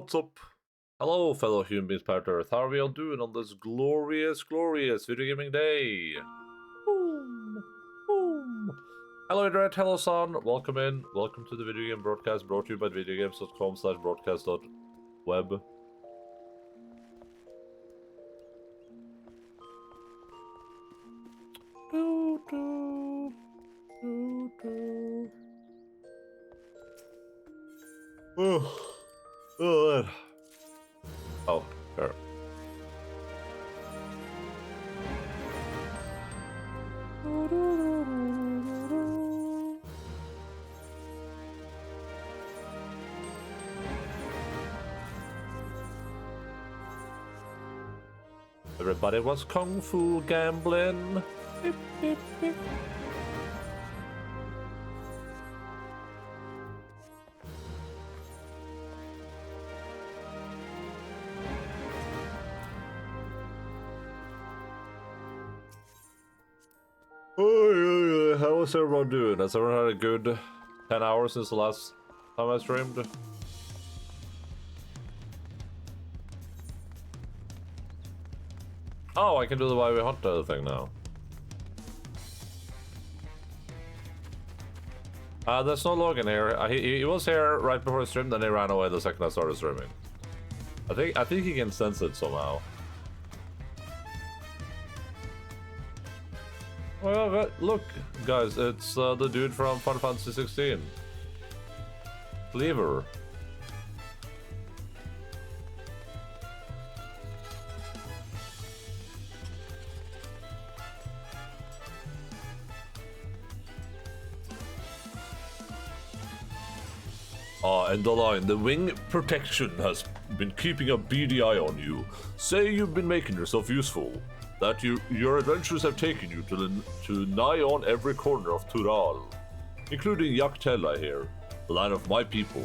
what's up? Hello, fellow human beings, planet Earth. How are we all doing on this glorious, glorious video gaming day? Boom, boom. Hello, Internet. Hello, son. Welcome in. Welcome to the video game broadcast brought to you by videogames.com/broadcast.web. Oh, oh, fair. Everybody was kung fu gambling. Beep, beep, beep. How is everyone doing? Has everyone had a good 10 hours since the last time I streamed? Oh, I can do the why we hunt thing now. There's no Logan here. He was here right before I streamed, then he ran away the second I started streaming. I think he can sense it somehow. Well, look, guys, it's the dude from Final Fantasy 16. Cleaver. Endaline, the wing protection has been keeping a beady eye on you. Say you've been making yourself useful. That your adventures have taken you to nigh on every corner of Tural, including Yaktel, I hear, the land of my people.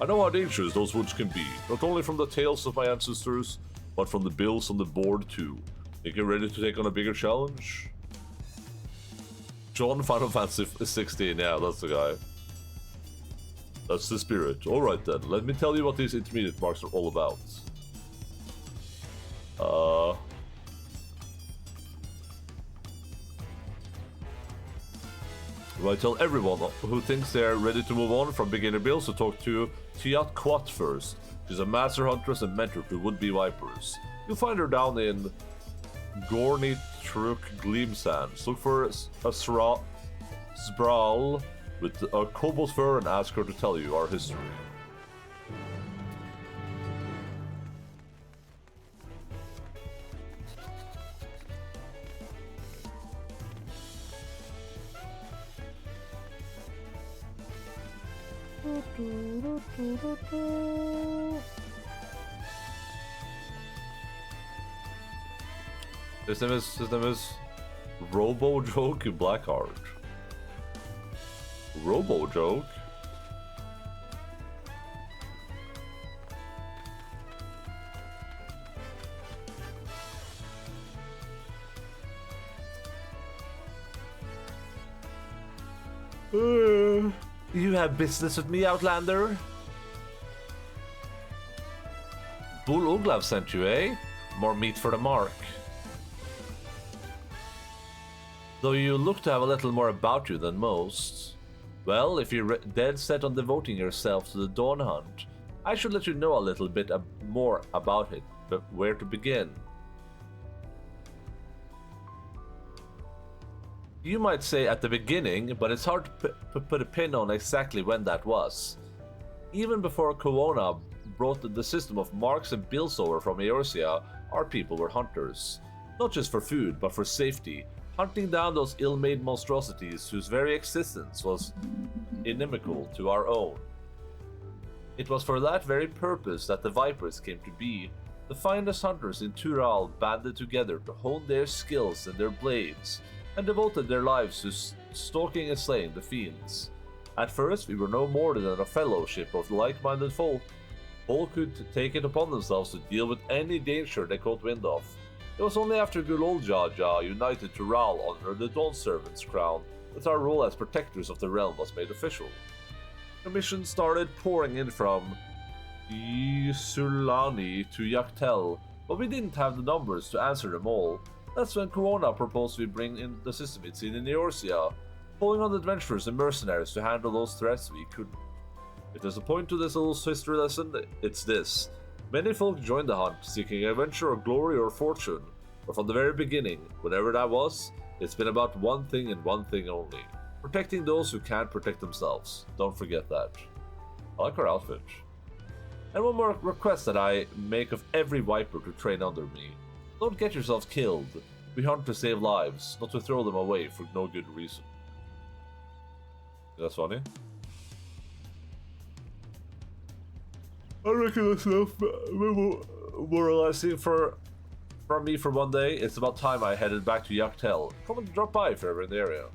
I know how dangerous those woods can be, not only from the tales of my ancestors, but from the bills on the board too. Think you're ready to take on a bigger challenge? John, Final Fantasy 16, yeah, that's the guy. That's the spirit. Alright then, let me tell you what these intermediate marks are all about. I tell everyone who thinks they're ready to move on from beginner builds to talk to Tiat Quat first. She's a master huntress and mentor to would-be vipers. You'll find her down in Gorny Truk Gleam Sands. Look for a Sbrawl with a cobalt fur and ask her to tell you our history. His name is Robo Joke Blackheart. Robo Joke? You have business with me, Outlander? Bull Uglav sent you, eh? More meat for the mark. Though you look to have a little more about you than most. Well, if you're dead set on devoting yourself to the Dawn Hunt, I should let you know a little bit more about it, but where to begin? You might say at the beginning, but it's hard to put a pin on exactly when that was. Even before Corona brought the system of marks and bills over from Eorzea, our people were hunters. Not just for food, but for safety, hunting down those ill-made monstrosities whose very existence was inimical to our own. It was for that very purpose that the Vipers came to be. The finest hunters in Tural banded together to hone their skills and their blades, and devoted their lives to stalking and slaying the fiends. At first, we were no more than a fellowship of like-minded folk. All could take it upon themselves to deal with any danger they caught wind of. It was only after good old Jaja united Tural under the Dawn Servant's crown that our role as protectors of the realm was made official. Commissions started pouring in from Sulani to Yaktel, but we didn't have the numbers to answer them all. That's when Corona proposed we bring in the system it's in Eorzea, pulling on adventurers and mercenaries to handle those threats we couldn't. If there's a point to this little history lesson, it's this. Many folk joined the hunt, seeking adventure or glory or fortune, but from the very beginning, whatever that was, it's been about one thing and one thing only. Protecting those who can't protect themselves. Don't forget that. I like her outfit. And one more request that I make of every Viper to train under me. Don't get yourselves killed. We hunt to save lives, not to throw them away for no good reason. That's funny. I reckon that's enough moralizing from me for one day. It's about time I headed back to Yaktel. Come and drop by if you're ever in the area.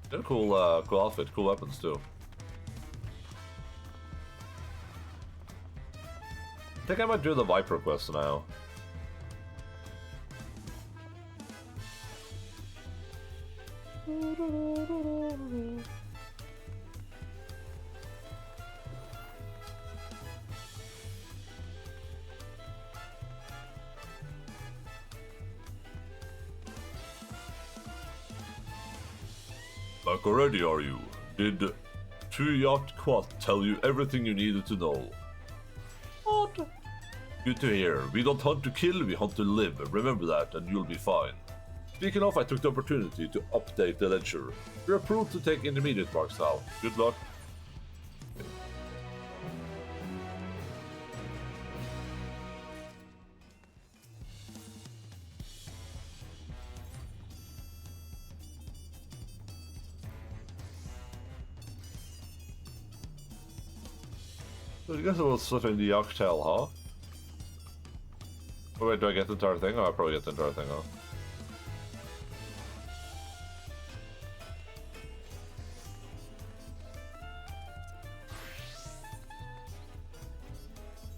Got a cool outfit, cool weapons too. I think I might do the Viper quest now. Back already, are you? Did Tuyat Quat tell you everything you needed to know? What? Good to hear. We don't hunt to kill, we hunt to live. Remember that, and you'll be fine. Speaking of, I took the opportunity to update the ledger. You're approved to take intermediate marks now. Good luck. So I guess it was stuff in the Yaktel, huh? Oh wait, do I get the entire thing? Oh, I probably get the entire thing, huh?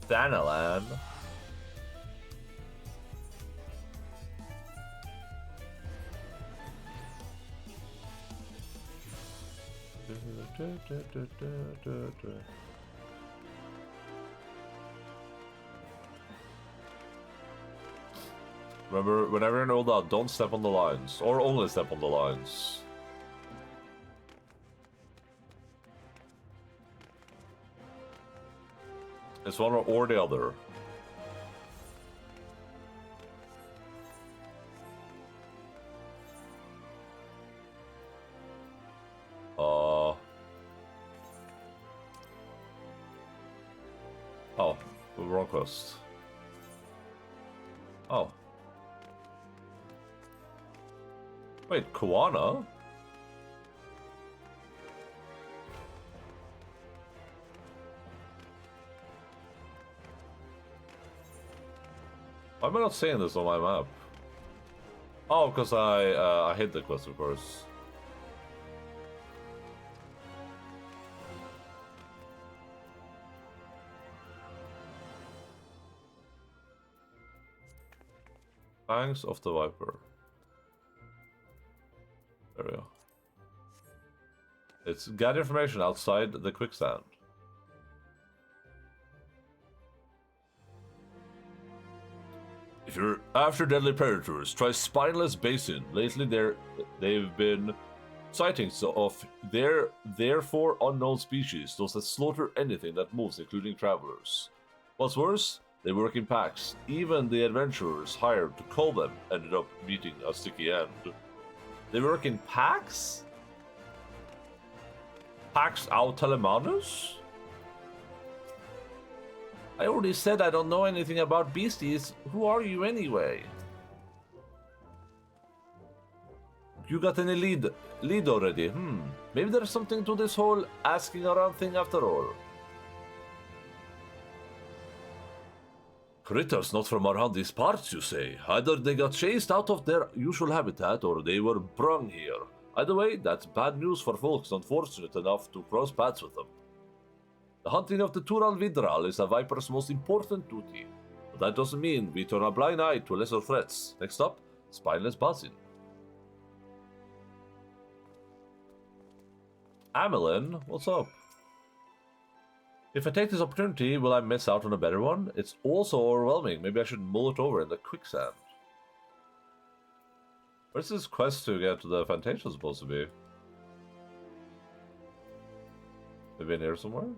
Endaline. Remember, whenever you're in old out, don't step on the lines. Or only step on the lines. It's one or the other. Oh, wrong quest. Oh. Wait, Koana? Why am I not seeing this on my map? Oh, because I hit the quest, of course. Fangs of the Viper. There we go. It's gather information outside the quicksand. If you're after deadly predators, try Spineless Basin. Lately they've been sightings of therefore unknown species, those that slaughter anything that moves, including travelers. What's worse, they work in packs. Even the adventurers hired to cull them ended up meeting a sticky end. They work in packs? Pax Autelemanus? I already said I don't know anything about beasties. Who are you anyway? You got any lead already? Maybe there's something to this whole asking around thing after all. Critters not from around these parts, you say? Either they got chased out of their usual habitat or they were brung here. Either way, that's bad news for folks unfortunate enough to cross paths with them. The hunting of the Tural Vidral is a Viper's most important duty, but that doesn't mean we turn a blind eye to lesser threats. Next up, Spineless Basin. Amelin, what's up? If I take this opportunity, will I miss out on a better one? It's also overwhelming. Maybe I should mull it over in the quicksand. Where's this quest to get to the Fantasia supposed to be? Maybe in here somewhere?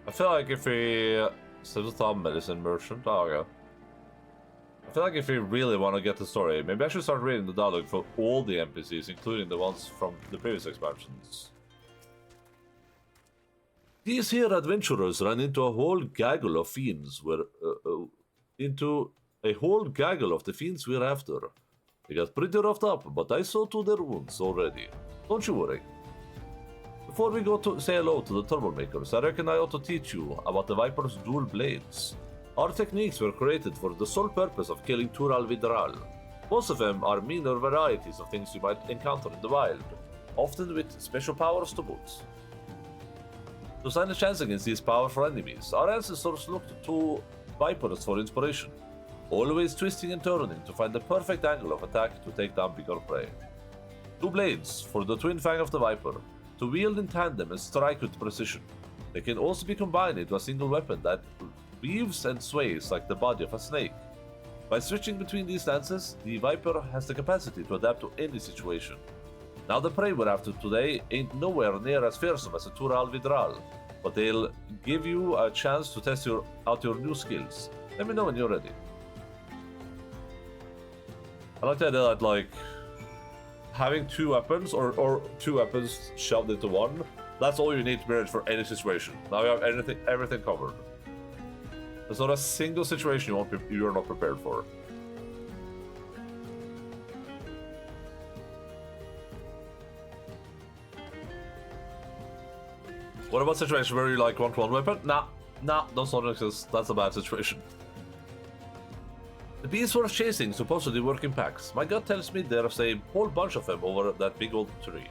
I feel like if we still medicine merchant, oh yeah. I feel like if we really want to get the story, maybe I should start reading the dialogue for all the NPCs, including the ones from the previous expansions. These here adventurers ran into a whole gaggle of fiends into a whole gaggle of the fiends we're after. They got pretty roughed up, but I saw to their wounds already. Don't you worry. Before we go to say hello to the troublemakers, I reckon I ought to teach you about the Viper's dual blades. Our techniques were created for the sole purpose of killing Tural Vidral. Most of them are minor varieties of things you might encounter in the wild, often with special powers to boot. To stand a chance against these powerful enemies, our ancestors looked to Vipers for inspiration, always twisting and turning to find the perfect angle of attack to take down bigger prey. Two blades for the twin fang of the Viper, to wield in tandem and strike with precision. They can also be combined into a single weapon that weaves and sways like the body of a snake. By switching between these stances, the Viper has the capacity to adapt to any situation. Now the prey we're after today ain't nowhere near as fearsome as a Tural Vidral, but they'll give you a chance to test out your new skills. Let me know when you're ready. I like the idea that, like, having two weapons or two weapons shoved into one, that's all you need to be ready for any situation. Now you have everything covered. There's not a single situation you're not prepared for. What about situations where you like want one weapon? Nah, those don't exist. That's a bad situation. The beasts worth chasing supposedly work in packs. My gut tells me there's a whole bunch of them over that big old tree.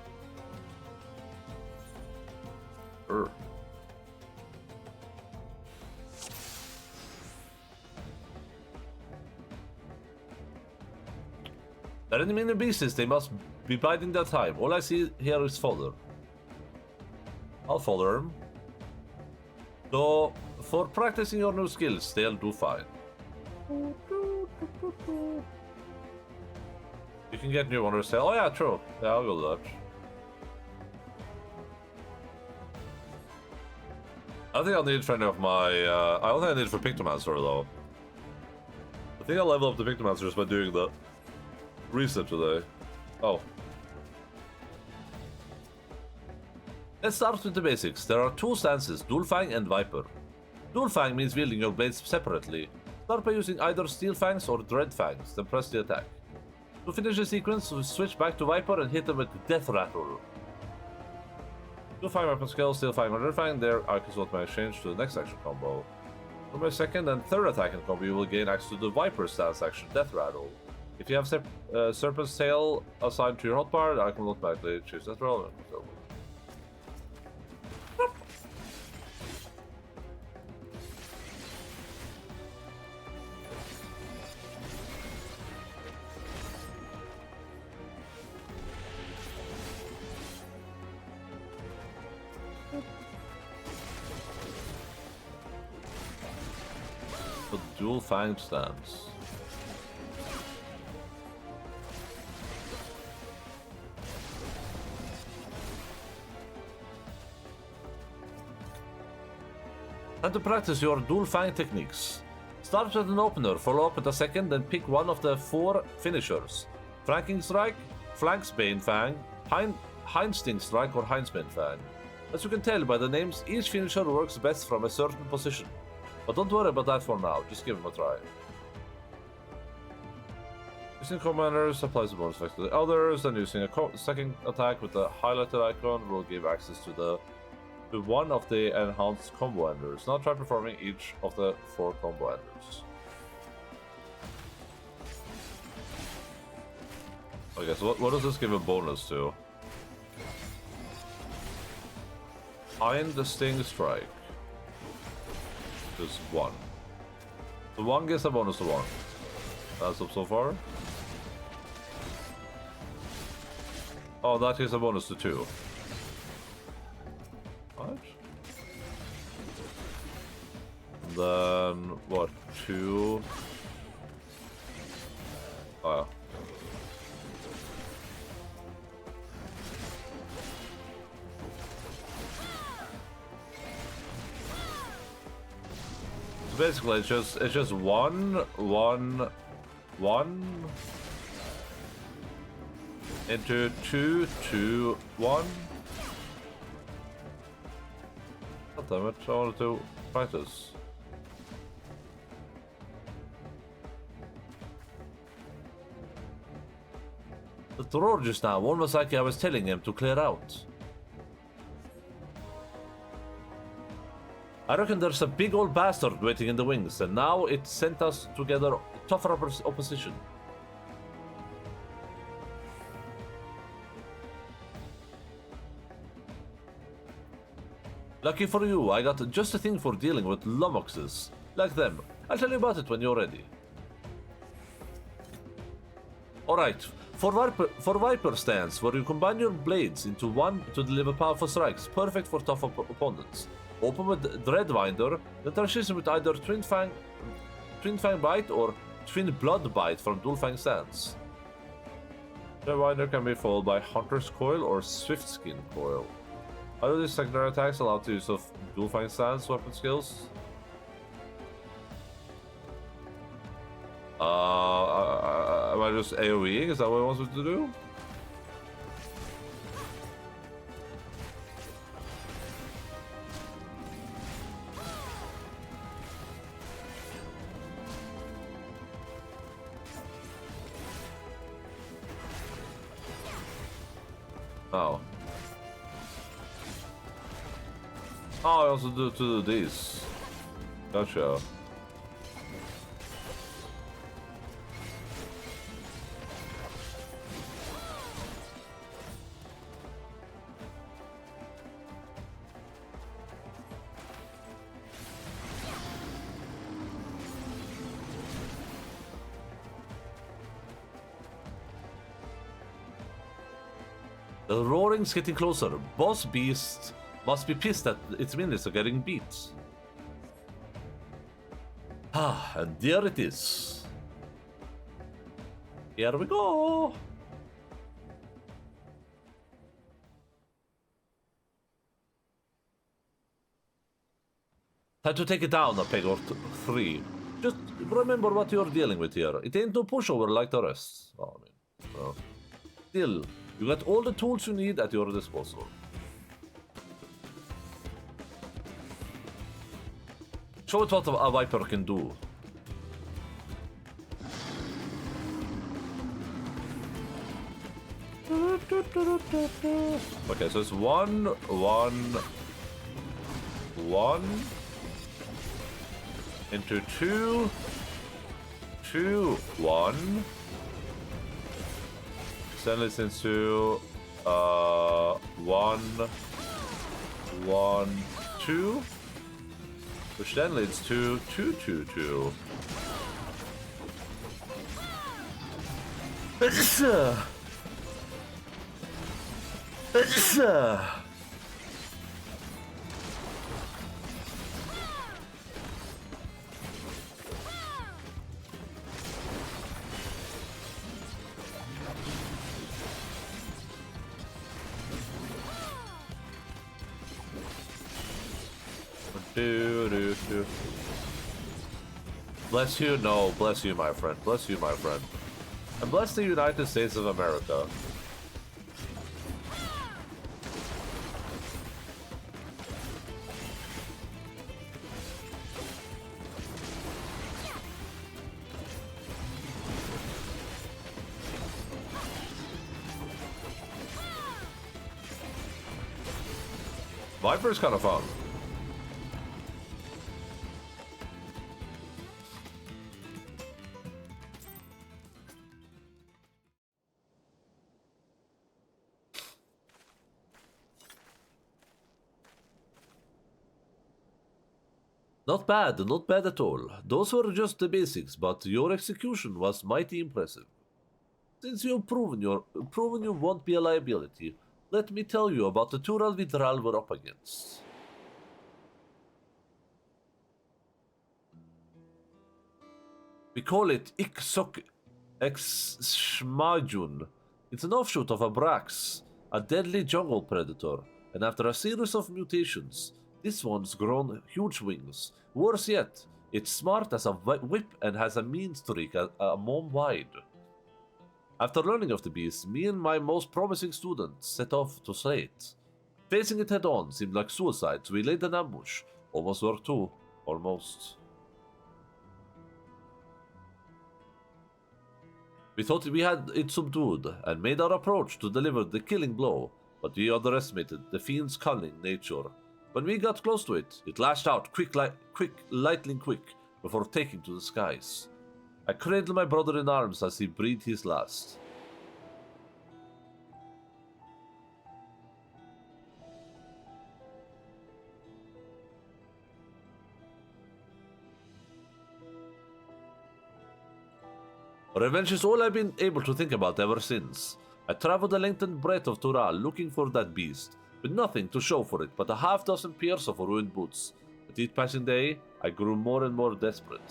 There are many beasts, they must be biding their time. All I see here is fodder. I'll follow him. Though, for practicing your new skills, they'll do fine. You can get new ones. Oh yeah, true. Yeah, I'll go to that. I think I'll need for any of my... I don't think I need for Pictomancer though. I think I'll level up the Pictomancer just by doing the reset today. Oh. Let's start with the basics. There are two stances, Dual Fang and Viper. Dual Fang means wielding your blades separately. Start by using either Steel Fangs or Dread Fangs, then press the attack. To finish the sequence, we switch back to Viper and hit them with Death Rattle. Dual Fang weapon skill, Steel Fang or Dread Fang, their icons automatically change to the next action combo. For my second and third attack and combo, you will gain access to the Viper stance action, Death Rattle. If you have Serpent's Tail assigned to your hotbar, the icon will automatically choose Death Rattle. Dual Fang stance. Time to practice your Dual Fang techniques. Start with an opener, follow up with a second, then pick one of the 4 finishers. Flanking Strike, Flanks Bane Fang, Hindsting Strike or Hindsbane Fang. As you can tell by the names, each finisher works best from a certain position. But don't worry about that for now, just give him a try. Using commanders applies a bonus effect to the others, and using a second attack with the highlighted icon will give access to one of the enhanced combo enders. Now try performing each of the 4 combo enders. Okay, so what does this give a bonus to? Find the Sting Strike. Just 1. The 1 gives a bonus to 1. That's up so far. Oh, that is a bonus to 2. What? Then, what, 2? Oh, yeah. So basically, it's just 1, 1, 1 into 2, 2, 1. God damn it, I wanted to practice. The drawer just now, almost like I was telling him to clear out. I reckon there's a big old bastard waiting in the wings, and now it sent us together tougher opposition. Lucky for you, I got just a thing for dealing with lummoxes. Like them. I'll tell you about it when you're ready. Alright, for Viper stance, where you combine your blades into one to deliver powerful strikes, perfect for tough opponents. Open with Dreadwinder, then transition with either Twin Fang Bite or Twin Blood Bite from Dual Fang stance. Dreadwinder can be followed by Hunter's Coil or Swift Skin Coil. How do these secondary attacks allow the use of Dual Fang stance weapon skills? Am I just AoEing? Is that what it wants me to do? Oh. Oh, I also do these. Gotcha. The roaring's getting closer. Boss Beast must be pissed that its minions are getting beat. Ah, and there it is. Here we go. Time to take it down a peg or 3. Just remember what you're dealing with here. It ain't no pushover like the rest. Oh, I mean, well. Still, you got all the tools you need at your disposal. Show it what a Viper can do. Okay, so it's 1, 1, 1 into 2, 2, 1. Then it's into 1, 1, 2, which then leads to 2, 2, 2. Bless you? No, bless you, my friend. Bless you, my friend. And bless the United States of America. Viper's kind of fun. Not bad at all. Those were just the basics, but your execution was mighty impressive. Since you've proven you won't be a liability, let me tell you about the two Alvidral we're up against. We call it Iksok Xmajun. It's an offshoot of a Brax, a deadly jungle predator, and after a series of mutations, this one's grown huge wings. Worse yet, it's smart as a whip and has a mean streak a mom wide. After learning of the beast, me and my most promising student set off to slay it. Facing it head on seemed like suicide, so we laid an ambush. Almost worked too. Almost. We thought we had it subdued, and made our approach to deliver the killing blow, but we underestimated the fiend's cunning nature. When we got close to it, it lashed out lightning quick, before taking to the skies. I cradled my brother in arms as he breathed his last. Revenge is all I've been able to think about ever since. I traveled the length and breadth of Tural looking for that beast, with nothing to show for it but a half-dozen pairs of ruined boots. With each passing day, I grew more and more desperate.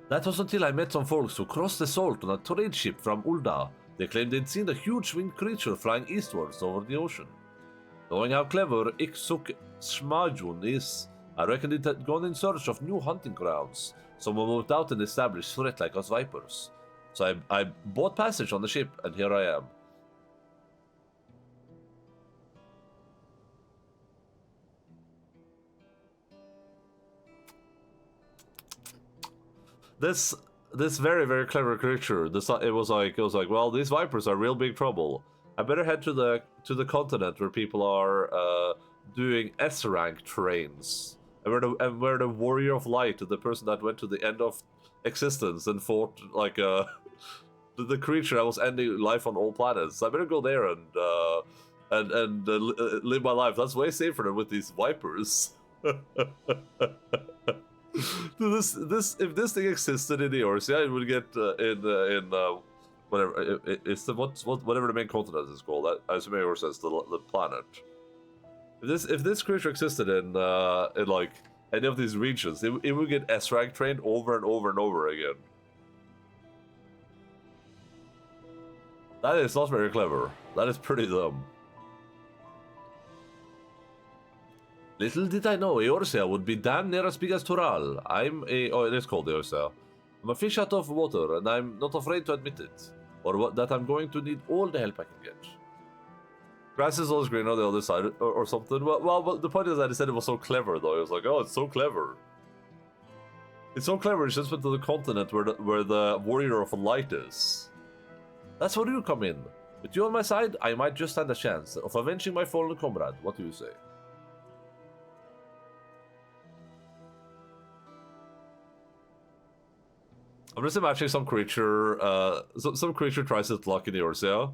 That was until I met some folks who crossed the salt on a trade ship from Ulda. They claimed they'd seen a huge winged creature flying eastwards over the ocean. Knowing how clever Iksuk Smajun is, I reckoned it had gone in search of new hunting grounds, someone without an established threat like us Vipers. So I bought passage on the ship, and here I am. This very, very clever creature. It was like, well, these Vipers are real big trouble. I better head to the continent where people are doing S rank trains. And where the warrior of light, the person that went to the end of existence and fought like the creature that was ending life on all planets. I better go there and live my life. That's way safer than with these Vipers. If this thing existed in Eorzea, it would get in whatever it's whatever the main continent is called. I assume Eorzea is the planet. If this creature existed in like any of these regions, it would get S rank trained over and over and over again. That is not very clever. That is pretty dumb. Little did I know Eorzea would be damn near as big as Tural. It is called Eorzea. I'm a fish out of water, and I'm not afraid to admit it. That I'm going to need all the help I can get. Grass is always green on the other side, or something. Well, but the point is that he said it was so clever, though. He was like, oh, it's so clever. It's so clever, it's just went to the continent where the warrior of light is. That's where you come in. With you on my side, I might just stand a chance of avenging my fallen comrade. What do you say? I'm just imagining some creature tries its luck in Eorzea,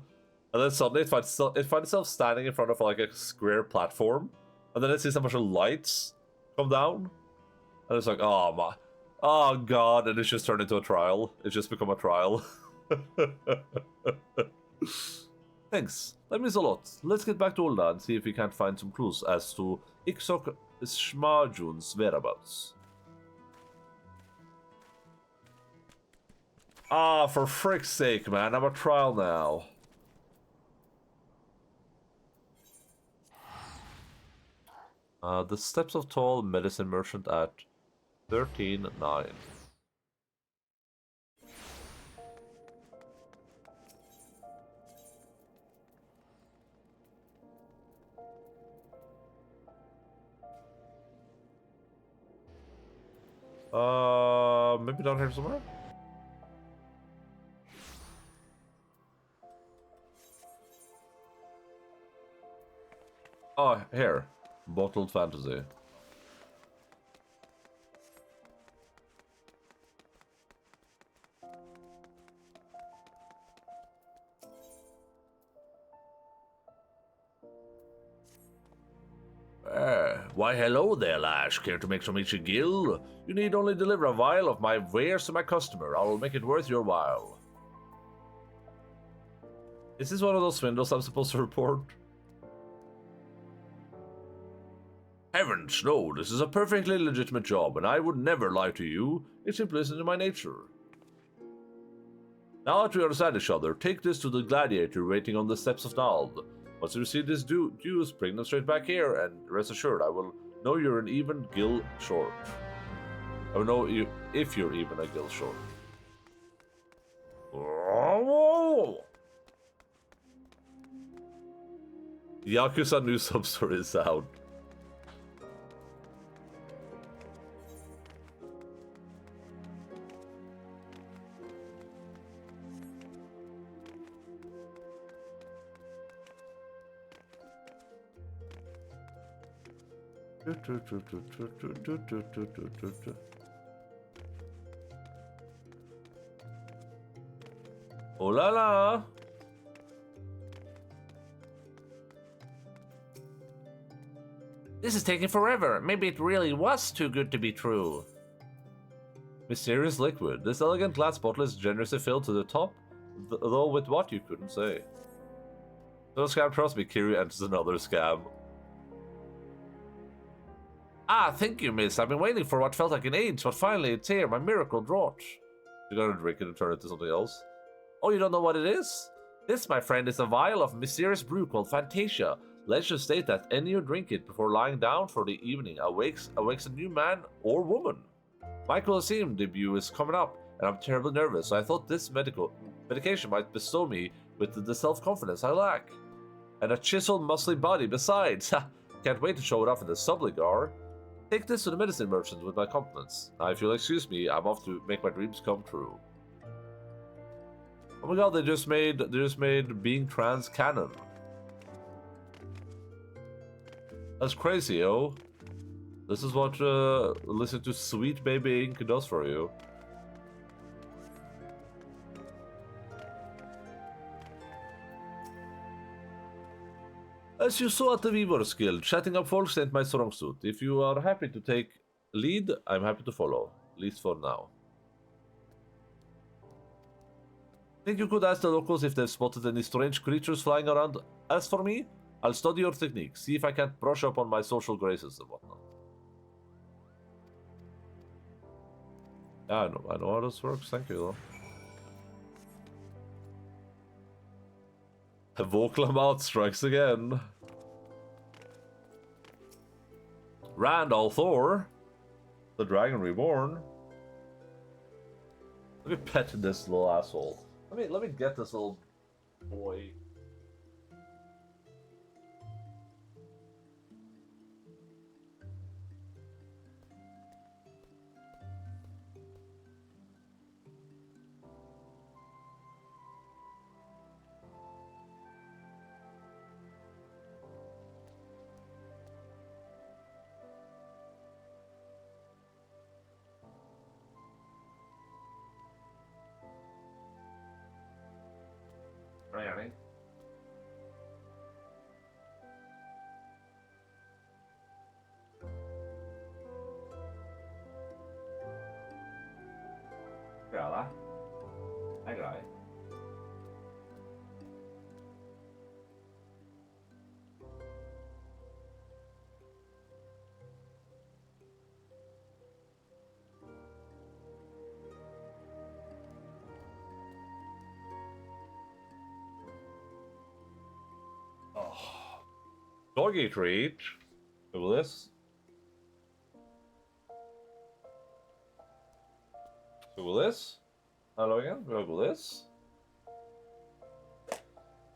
and then suddenly it finds itself standing in front of like a square platform, and then it sees a bunch of lights come down, and it's like, oh god, and it's just turned into a trial. It's just become a trial. Thanks, that means a lot. Let's get back to Ulda and see if we can't find some clues as to Iksok Shmajun's whereabouts. Ah, for frick's sake, man, I'm a trial now. The Steps of Tall Medicine Merchant at 13-9. Maybe down here somewhere? Oh, here. Bottled fantasy. Why hello there, Lash. Care to make some itchy gill? You need only deliver a vial of my wares to my customer. I will make it worth your while. Is this one of those swindles I'm supposed to report? Heavens, no, this is a perfectly legitimate job, and I would never lie to you. It simply isn't in my nature. Now that we understand each other, take this to the gladiator waiting on the steps of Nald. Once you receive this juice, bring them straight back here, and rest assured, I will know you're an even gill short. I will know you if you're even a gill short. Yakuza new sub-story sound. Oh la la! This is taking forever. Maybe it really was too good to be true. Mysterious liquid. This elegant glass bottle is generously filled to the top, though with what you couldn't say. No scam, trust me, Kiryu enters another scam. Ah, thank you, miss. I've been waiting for what felt like an age, but finally it's here, my miracle draught. You're gonna drink it and turn it to something else? Oh, you don't know what it is? This, my friend, is a vial of mysterious brew called Fantasia. Legends state that any who drink it before lying down for the evening awakes a new man or woman. My Colosseum debut is coming up, and I'm terribly nervous, so I thought this medication might bestow me with the self-confidence I lack. And a chiseled, muscly body besides. Can't wait to show it off in the subligar. Take this to the medicine merchant with my compliments. Now, if you'll excuse me, I'm off to make my dreams come true. Oh my god, they just made being trans canon. That's crazy, yo. This is what listening to Sweet Baby Ink does for you. As you saw at the Weaver's Guild, chatting up folks ain't my strong suit. If you are happy to take lead, I'm happy to follow. At least for now. Think you could ask the locals if they've spotted any strange creatures flying around? As for me, I'll study your technique, see if I can't brush up on my social graces and whatnot. Yeah, I know how this works, thank you though. Voklamouth strikes again. Randall Thor, the Dragon Reborn. Let me pet this little asshole. Let me get this little boy. Really? Gralla. Hej grej. Doggy treat. Google this. Google this. Hallo igjen. Google this.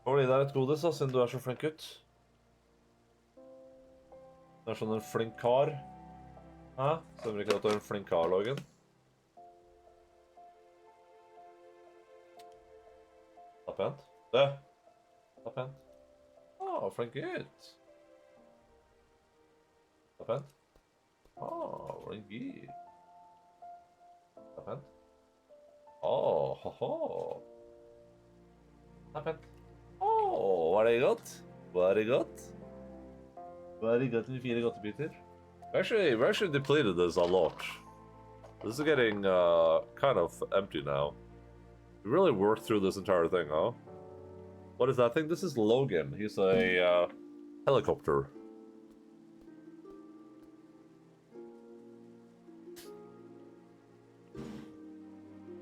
Får du i deg et godis da, siden du er så flink gutt? Du er sånn en flink kar. Hæ? Stemmer ikke at du er en flink kar, Logan? Det er pent. Det er pent. Flink gutt. Happened? Oh, ringy. Happened? Oh, ho ho. Happened? Oh, very good. Very good. Very good med 4 godtebiter. We actually depleted this a lot. This is getting kind of empty now. We really worked through this entire thing, huh? What is that thing? This is Logan. He's a helicopter.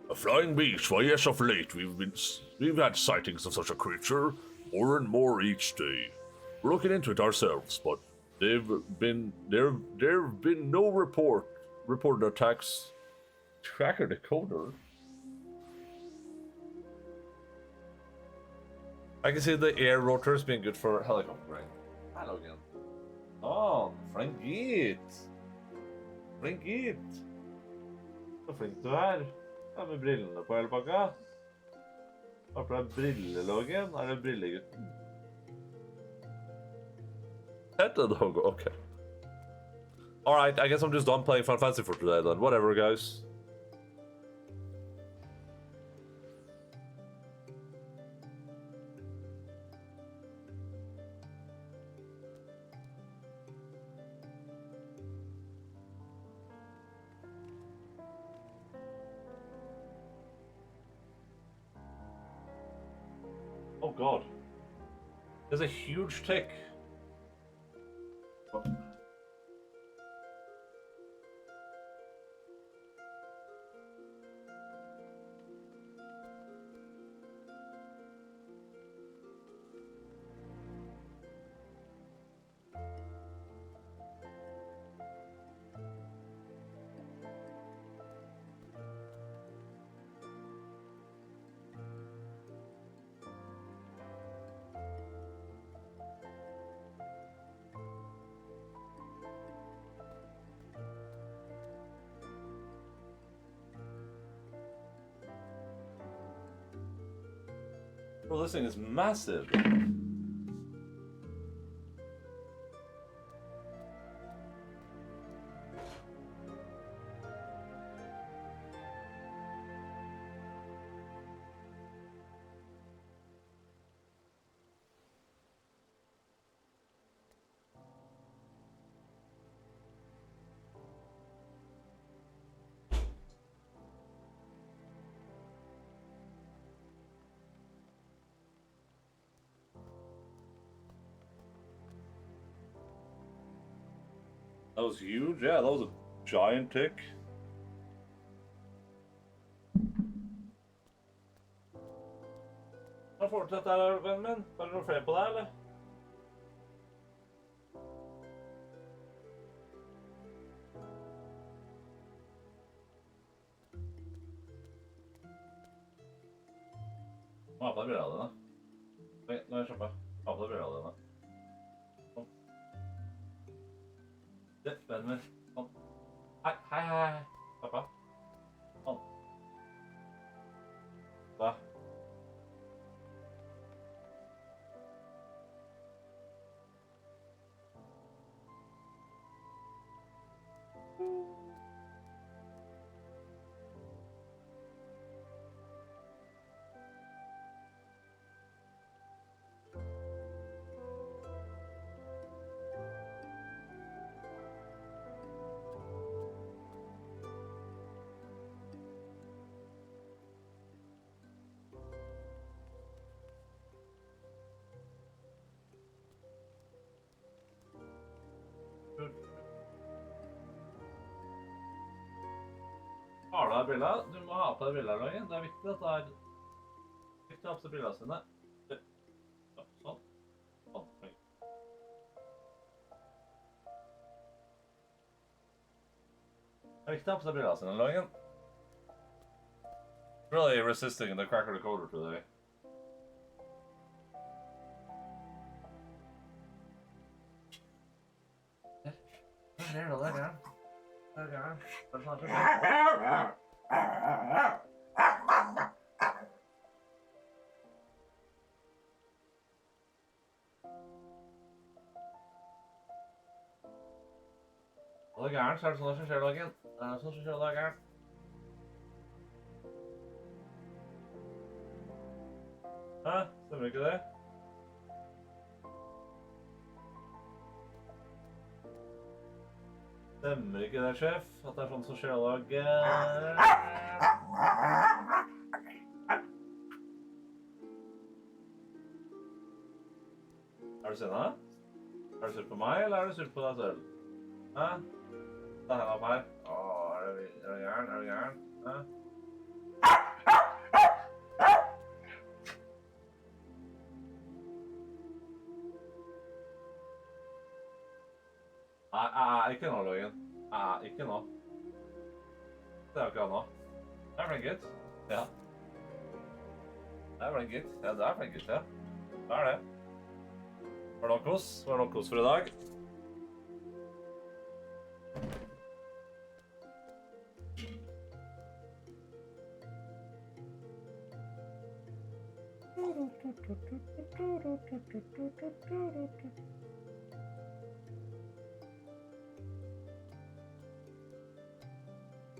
A flying beast. Why, yes, of late we've had sightings of such a creature, more and more each day. We're looking into it ourselves, but there've been no reported attacks. Tracker decoder. I can see the air rotors being good for helicoptering. Hello again. Oh, Frankit. Frankit. Så flink du er. Ja, med brillene på hele pakka. Hvorfor er brilleloggen? Er det brillegutten? Pet the dog, okay. Alright, I guess I'm just done playing Final Fantasy for today then. Whatever, guys. Oh god. There's a huge tick. Oh. Bro, this thing is massive. That was huge. Yeah, that was a giant tick. Har du fortsatt der, vennen min? Har du noe flere på deg, eller? Må ha på deg brillene dine. Nå er jeg kjappe. Ha på deg brillene dine. Kom. Det, vennen min. Kom. Hei, hei, hei. Slapp av. Kom. Da. Har du deg briller? Du må ha på deg briller, Løyen. Det er viktig at det er viktig å ha på seg brillene sine. Ja, sånn. Sånn. Det er viktig å ha på seg brillene sine, Løyen. Really resisting the cracker decoder today. Og det er gærent, så er det sånn som skjer dagen. Det er sånn som skjer dagen. Hæ? Stemmer ikke det? Stemmer ikke det, sjef? At det er sånn som skjer dagen? Er du sinna? Er du sur på meg, eller er du sur på deg selv? Hæ? Ta henne opp her. Åh, er du gæren? Er du gæren? Hæ? Nei, ikke nå, Løgen. Nei, ikke nå. Det er jo ikke han nå. Det er flink gutt. Ja. Det er flink gutt. Ja, det er flink gutt, ja. Det er det. Var det nok hos? Var det nok hos for i dag?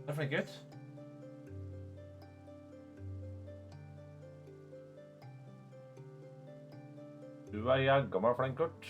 Det er flink gutt. Du er jagga meg flink gutt.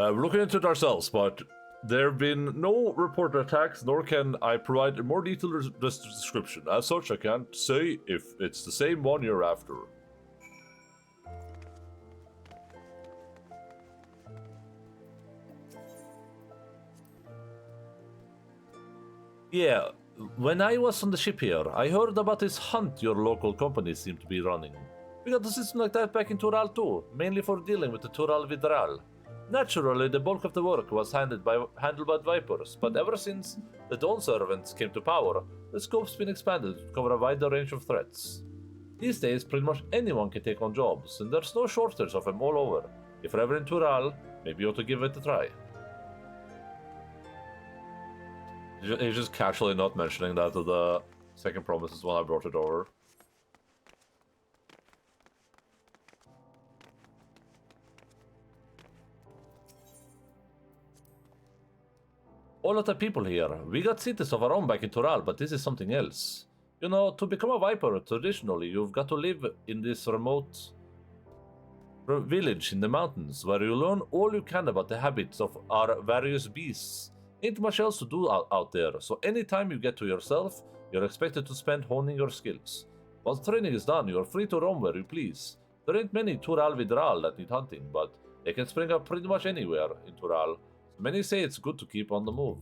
We're looking into it ourselves, but there have been no reported attacks, nor can I provide a more detailed description. As such, I can't say if it's the same one you're after. Yeah, when I was on the ship here, I heard about this hunt your local company seemed to be running. We got a system like that back in Toral too, mainly for dealing with the Toral Vidral. Naturally, the bulk of the work was handled by Vipers, but ever since the Dawn servants came to power, the scope's been expanded to cover a wider range of threats. These days, pretty much anyone can take on jobs, and there's no shortage of them all over. If you're ever in Toral, maybe you ought to give it a try. He's just casually not mentioning that to the second promises when I brought it over. All of the people here, we got cities of our own back in Toral, but this is something else. You know, to become a Viper, traditionally, you've got to live in this remote village in the mountains, where you learn all you can about the habits of our various beasts. Ain't much else to do out there, so anytime you get to yourself, you're expected to spend honing your skills. Once training is done, you're free to roam where you please. There ain't many Toral Vidral that need hunting, but they can spring up pretty much anywhere in Toral. Many say it's good to keep on the move.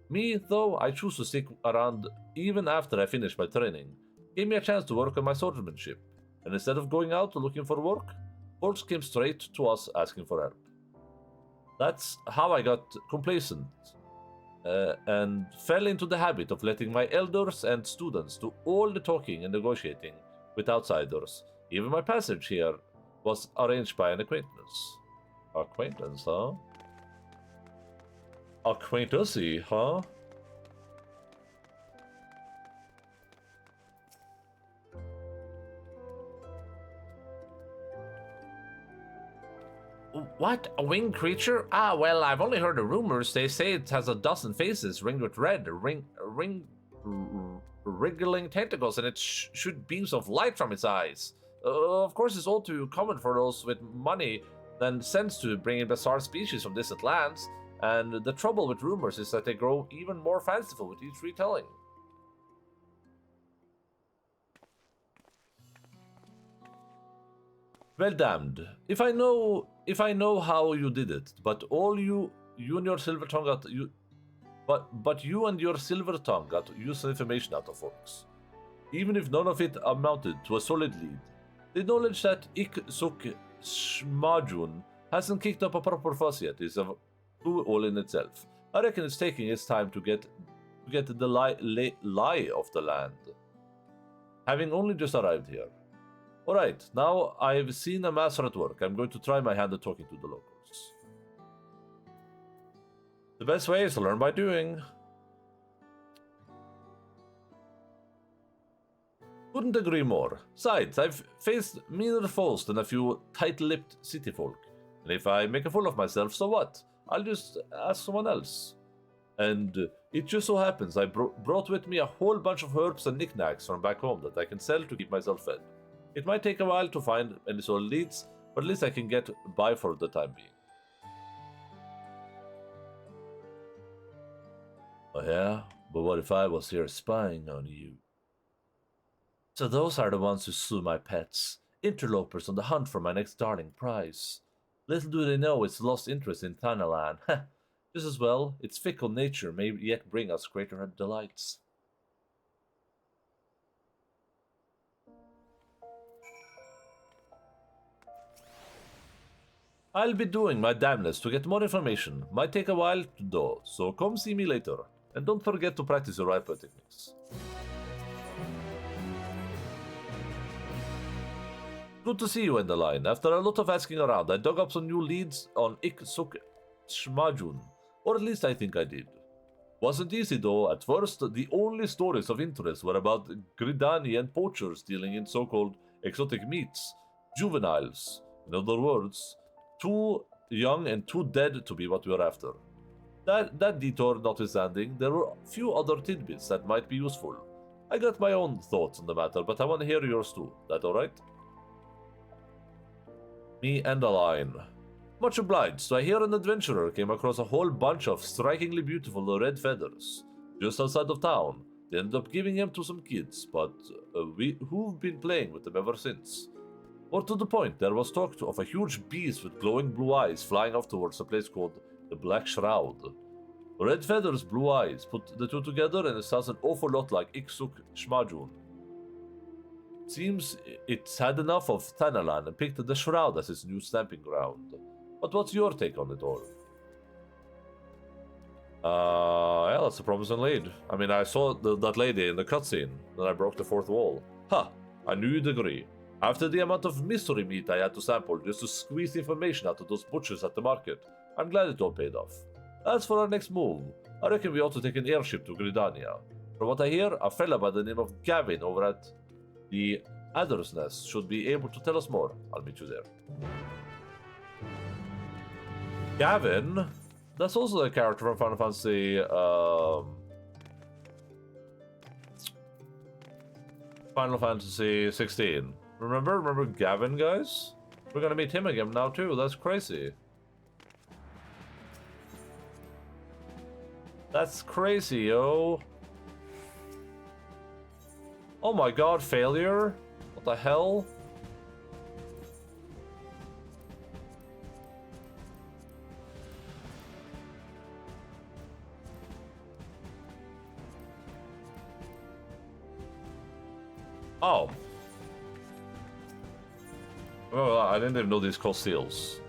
Me, though, I choose to stick around even after I finish my training. Gave me a chance to work on my swordsmanship, and instead of going out looking for work, folks came straight to us asking for help. That's how I got complacent, and fell into the habit of letting my elders and students do all the talking and negotiating with outsiders. Even my passage here was arranged by an acquaintance. Acquaintance, huh? Acquaintancy, huh? What? A winged creature? Ah, well, I've only heard the rumors. They say it has a dozen faces ringed with red, wriggling tentacles, and it shoot beams of light from its eyes. Of course, it's all too common for those with money and sense to bring in bizarre species from distant lands. And the trouble with rumors is that they grow even more fanciful with each retelling. Well damned. If I know how you did it, but you and your silver tongue got useful information out of folks. Even if none of it amounted to a solid lead. The knowledge that Suk Shmajun hasn't kicked up a proper fuss yet is a all in itself. I reckon it's taking its time to get the lie of the land. Having only just arrived here. Alright, now I've seen a master at work. I'm going to try my hand at talking to the locals. The best way is to learn by doing. Couldn't agree more. Besides, I've faced meaner foes than a few tight-lipped city folk. And if I make a fool of myself, so what? I'll just ask someone else. And it just so happens I brought with me a whole bunch of herbs and knickknacks from back home that I can sell to keep myself fed. It might take a while to find any solid leads, but at least I can get by for the time being. Oh yeah? But what if I was here spying on you? So those are the ones who slew my pets, interlopers on the hunt for my next darling prize. Little do they know it's lost interest in Endaline. Just as well, its fickle nature may yet bring us greater delights. I'll be doing my damnedest to get more information. Might take a while though, so come see me later. And don't forget to practice your rifle techniques. Good to see you, Endaline. After a lot of asking around, I dug up some new leads on Iksuk Shmajun. Or at least I think I did. Wasn't easy though. At first, the only stories of interest were about Gridani and poachers dealing in so-called exotic meats. Juveniles. In other words, too young and too dead to be what we were after. That detour notwithstanding, there were a few other tidbits that might be useful. I got my own thoughts on the matter, but I want to hear yours too. That alright? Me and Endaline. Much obliged. So I hear an adventurer came across a whole bunch of strikingly beautiful red feathers just outside of town. They ended up giving them to some kids, but who've been playing with them ever since. More to the point, there was talk of a huge beast with glowing blue eyes flying off towards a place called the Black Shroud. Red feathers, blue eyes. Put the two together and it sounds an awful lot like Iksuk Shmajun. Seems it's had enough of Endaline and picked the Shroud as its new stamping ground. But what's your take on it all? Yeah, that's a promising lead. I mean, I saw that lady in the cutscene, then I broke the fourth wall. Ha! I knew you'd agree. After the amount of mystery meat I had to sample just to squeeze information out of those butchers at the market, I'm glad it all paid off. As for our next move, I reckon we ought to take an airship to Gridania. From what I hear, a fella by the name of Gavin over at the Adder's Nest should be able to tell us more. I'll meet you there. Gavin? That's also a character from Final Fantasy, Final Fantasy 16. Remember Gavin, guys? We're gonna meet him again now too. That's crazy. That's crazy, yo. Oh my god, failure? What the hell? Oh. Oh, I didn't even know these cost seals.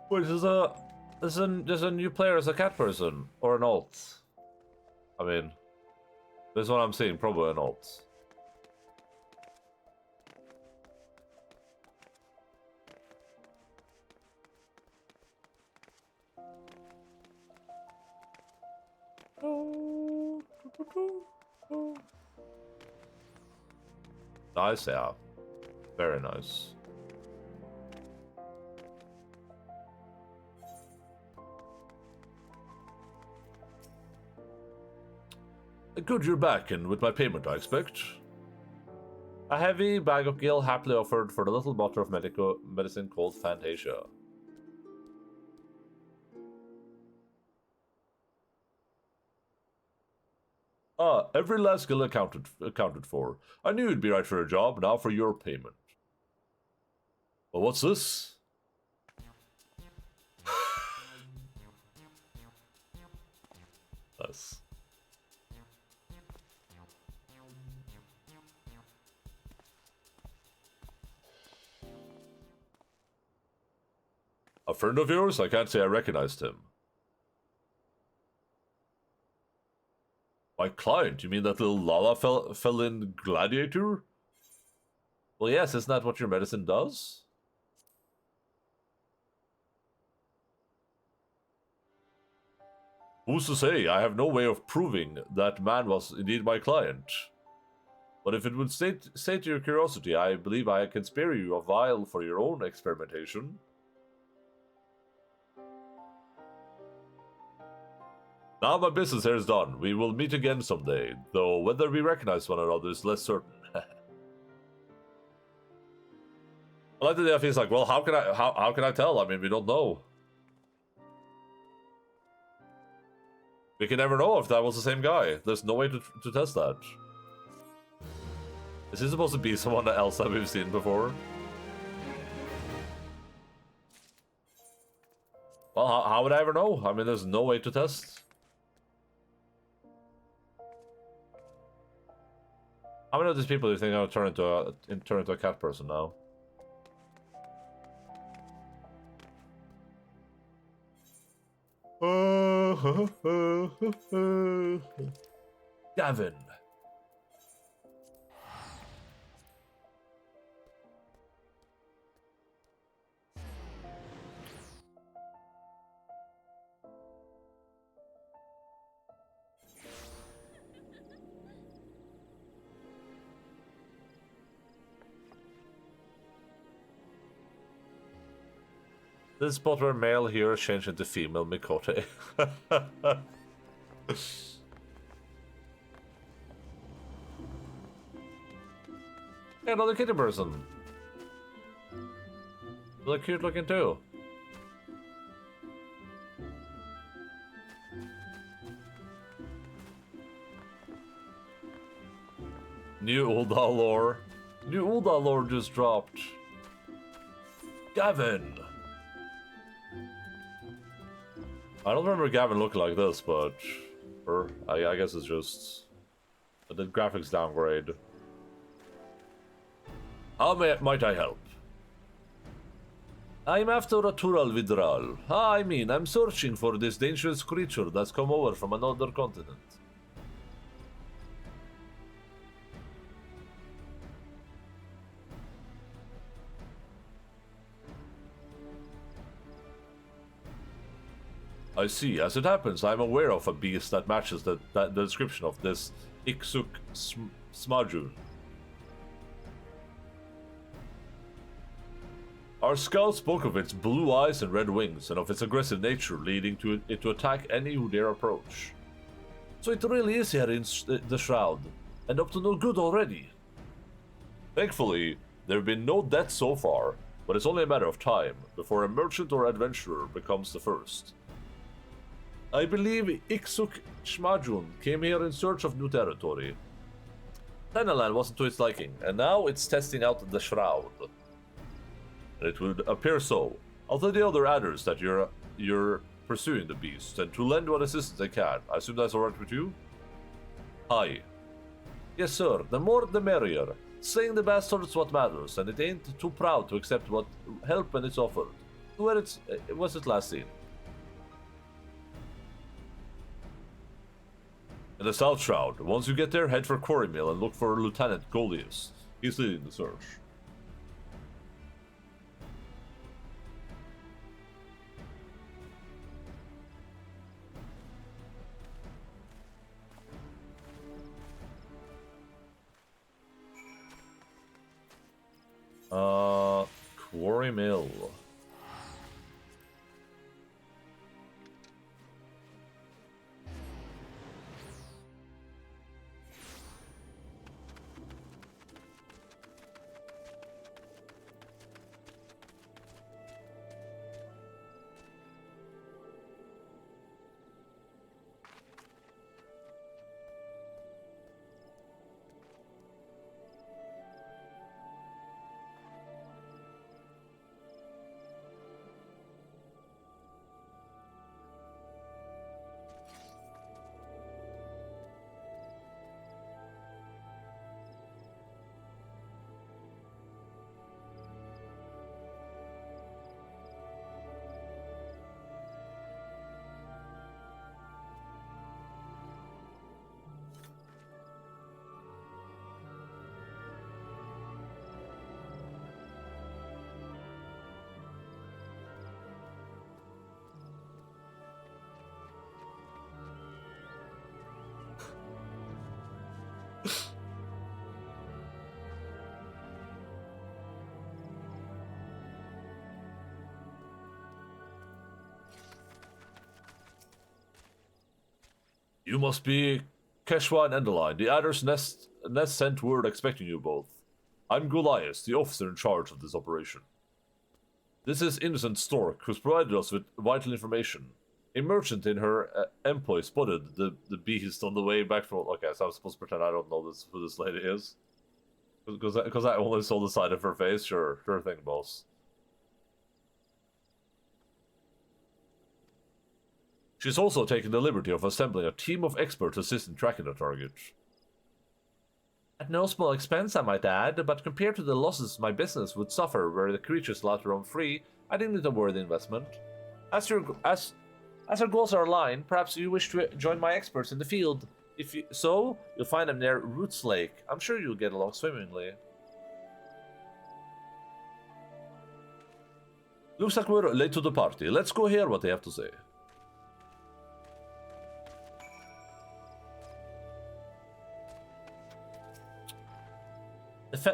Wait, there's a new player as a cat person or an alt. I mean, this is what I'm seeing, probably an alt. Nice, yeah. Very nice. Good, you're back, and with my payment, I expect. A heavy bag of gil happily offered for the little bottle of medicine called Fantasia. Ah, every last skill accounted for. I knew you'd be right for a job, now for your payment. Well, what's this? Nice. A friend of yours? I can't say I recognized him. My client? You mean that little Lala fell in Gladiator? Well, yes, isn't that what your medicine does? Who's to say? I have no way of proving that man was indeed my client. But if it would sate your curiosity, I believe I can spare you a vial for your own experimentation. Now my business here is done. We will meet again someday, though whether we recognize one another is less certain. I like the idea. He's like, well, how can I tell? I mean, we don't know. We can never know if that was the same guy. There's no way to test that. Is he supposed to be someone else that we've seen before? Well, how would I ever know? I mean, there's no way to test. How many of these people do you think I'll turn into a cat person now? Gavin. This is spot where male heroes change into female Mikote. Yeah, another kitty person. Look cute looking too. New Ulda lore. New Ulda lore just dropped. Gavin! I don't remember Gavin looking like this, but... I guess it's just... the graphics downgrade. How might I help? I'm after a Tural withdrawal. I'm searching for this dangerous creature that's come over from another continent. I see. As it happens, I'm aware of a beast that matches the description of this Iksuk Smajun. Our scout spoke of its blue eyes and red wings, and of its aggressive nature leading it to attack any who dare approach. So it really is here in the Shroud, and up to no good already. Thankfully, there have been no deaths so far, but it's only a matter of time before a merchant or adventurer becomes the first. I believe Iksuk Shmajun came here in search of new territory. Endaline wasn't to its liking, and now it's testing out the Shroud. It would appear so. I'll tell the other adders that you're pursuing the beast, and to lend what assistance I can. I assume that's alright with you? Aye. Yes, sir. The more the merrier. Slaying the bastard's what matters, and it ain't too proud to accept what help when it's offered. Where was it last seen? In the South Shroud. Once you get there, head for Quarry Mill and look for Lieutenant Golius. He's leading the search. Quarry Mill. You must be Keshwa and Endaline. The Adder's Nest sent word expecting you both. I'm Goliath, the officer in charge of this operation. This is Innocent Stork, who's provided us with vital information. A merchant in her employ spotted the beast on the way back from... Okay, so I'm supposed to pretend I don't know who this lady is. Because I only saw the side of her face. Sure thing, boss. She's also taken the liberty of assembling a team of experts to assist in tracking the target. At no small expense, I might add, but compared to the losses my business would suffer were the creatures allowed to roam free, I think it's a worthy investment. As our goals are aligned, perhaps you wish to join my experts in the field. If so, you'll find them near Roots Lake. I'm sure you'll get along swimmingly. Looks like we're late to the party. Let's go hear what they have to say.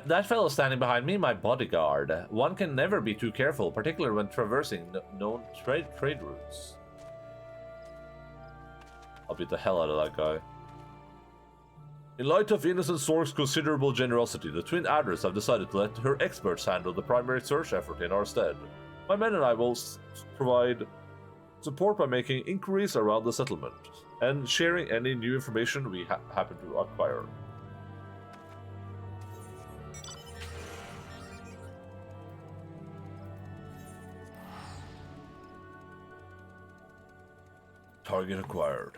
That fellow standing behind me, my bodyguard. One can never be too careful, particularly when traversing known trade routes. I'll beat the hell out of that guy. In light of Innocent Stork's considerable generosity, the Twin Adders have decided to let her experts handle the primary search effort in our stead. My men and I will provide support by making inquiries around the settlement and sharing any new information we happen to acquire. Target acquired.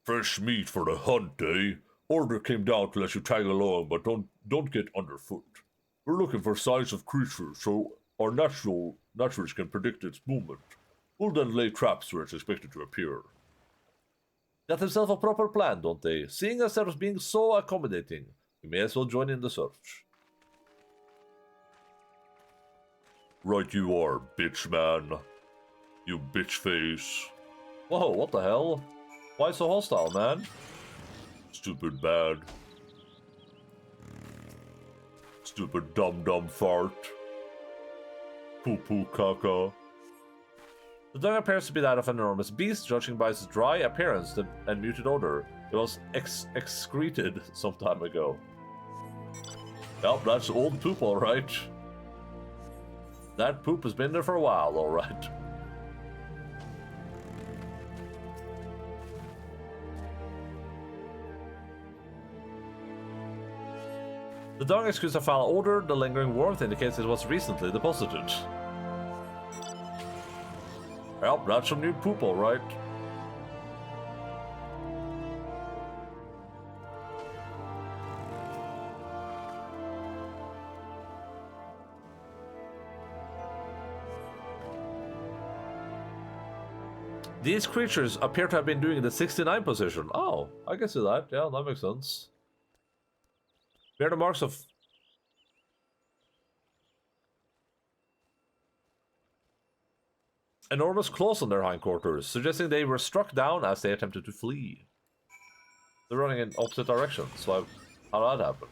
Fresh meat for the hunt, eh? Order came down to let you tag along, but don't get underfoot. We're looking for signs of creatures, so our naturalists can predict its movement. We'll then lay traps where it's expected to appear. Got themselves a proper plan, don't they? Seeing as they're being so accommodating, we may as well join in the search. Right you are, bitch man. You bitch face. Whoa, what the hell? Why so hostile, man? Stupid bad. Stupid dumb fart. Poo caca. The dung appears to be that of an enormous beast, judging by its dry appearance and muted odor. It was excreted some time ago. Well, that's old poop, alright. That poop has been there for a while, alright. The dung exudes a foul odor. The lingering warmth indicates it was recently deposited. Well, that's some new poop, alright. These creatures appear to have been doing the 69 position. Oh, I can see that. Yeah, that makes sense. Bear the marks of... enormous claws on their hindquarters, suggesting they were struck down as they attempted to flee. They're running in opposite directions, so how did that happen?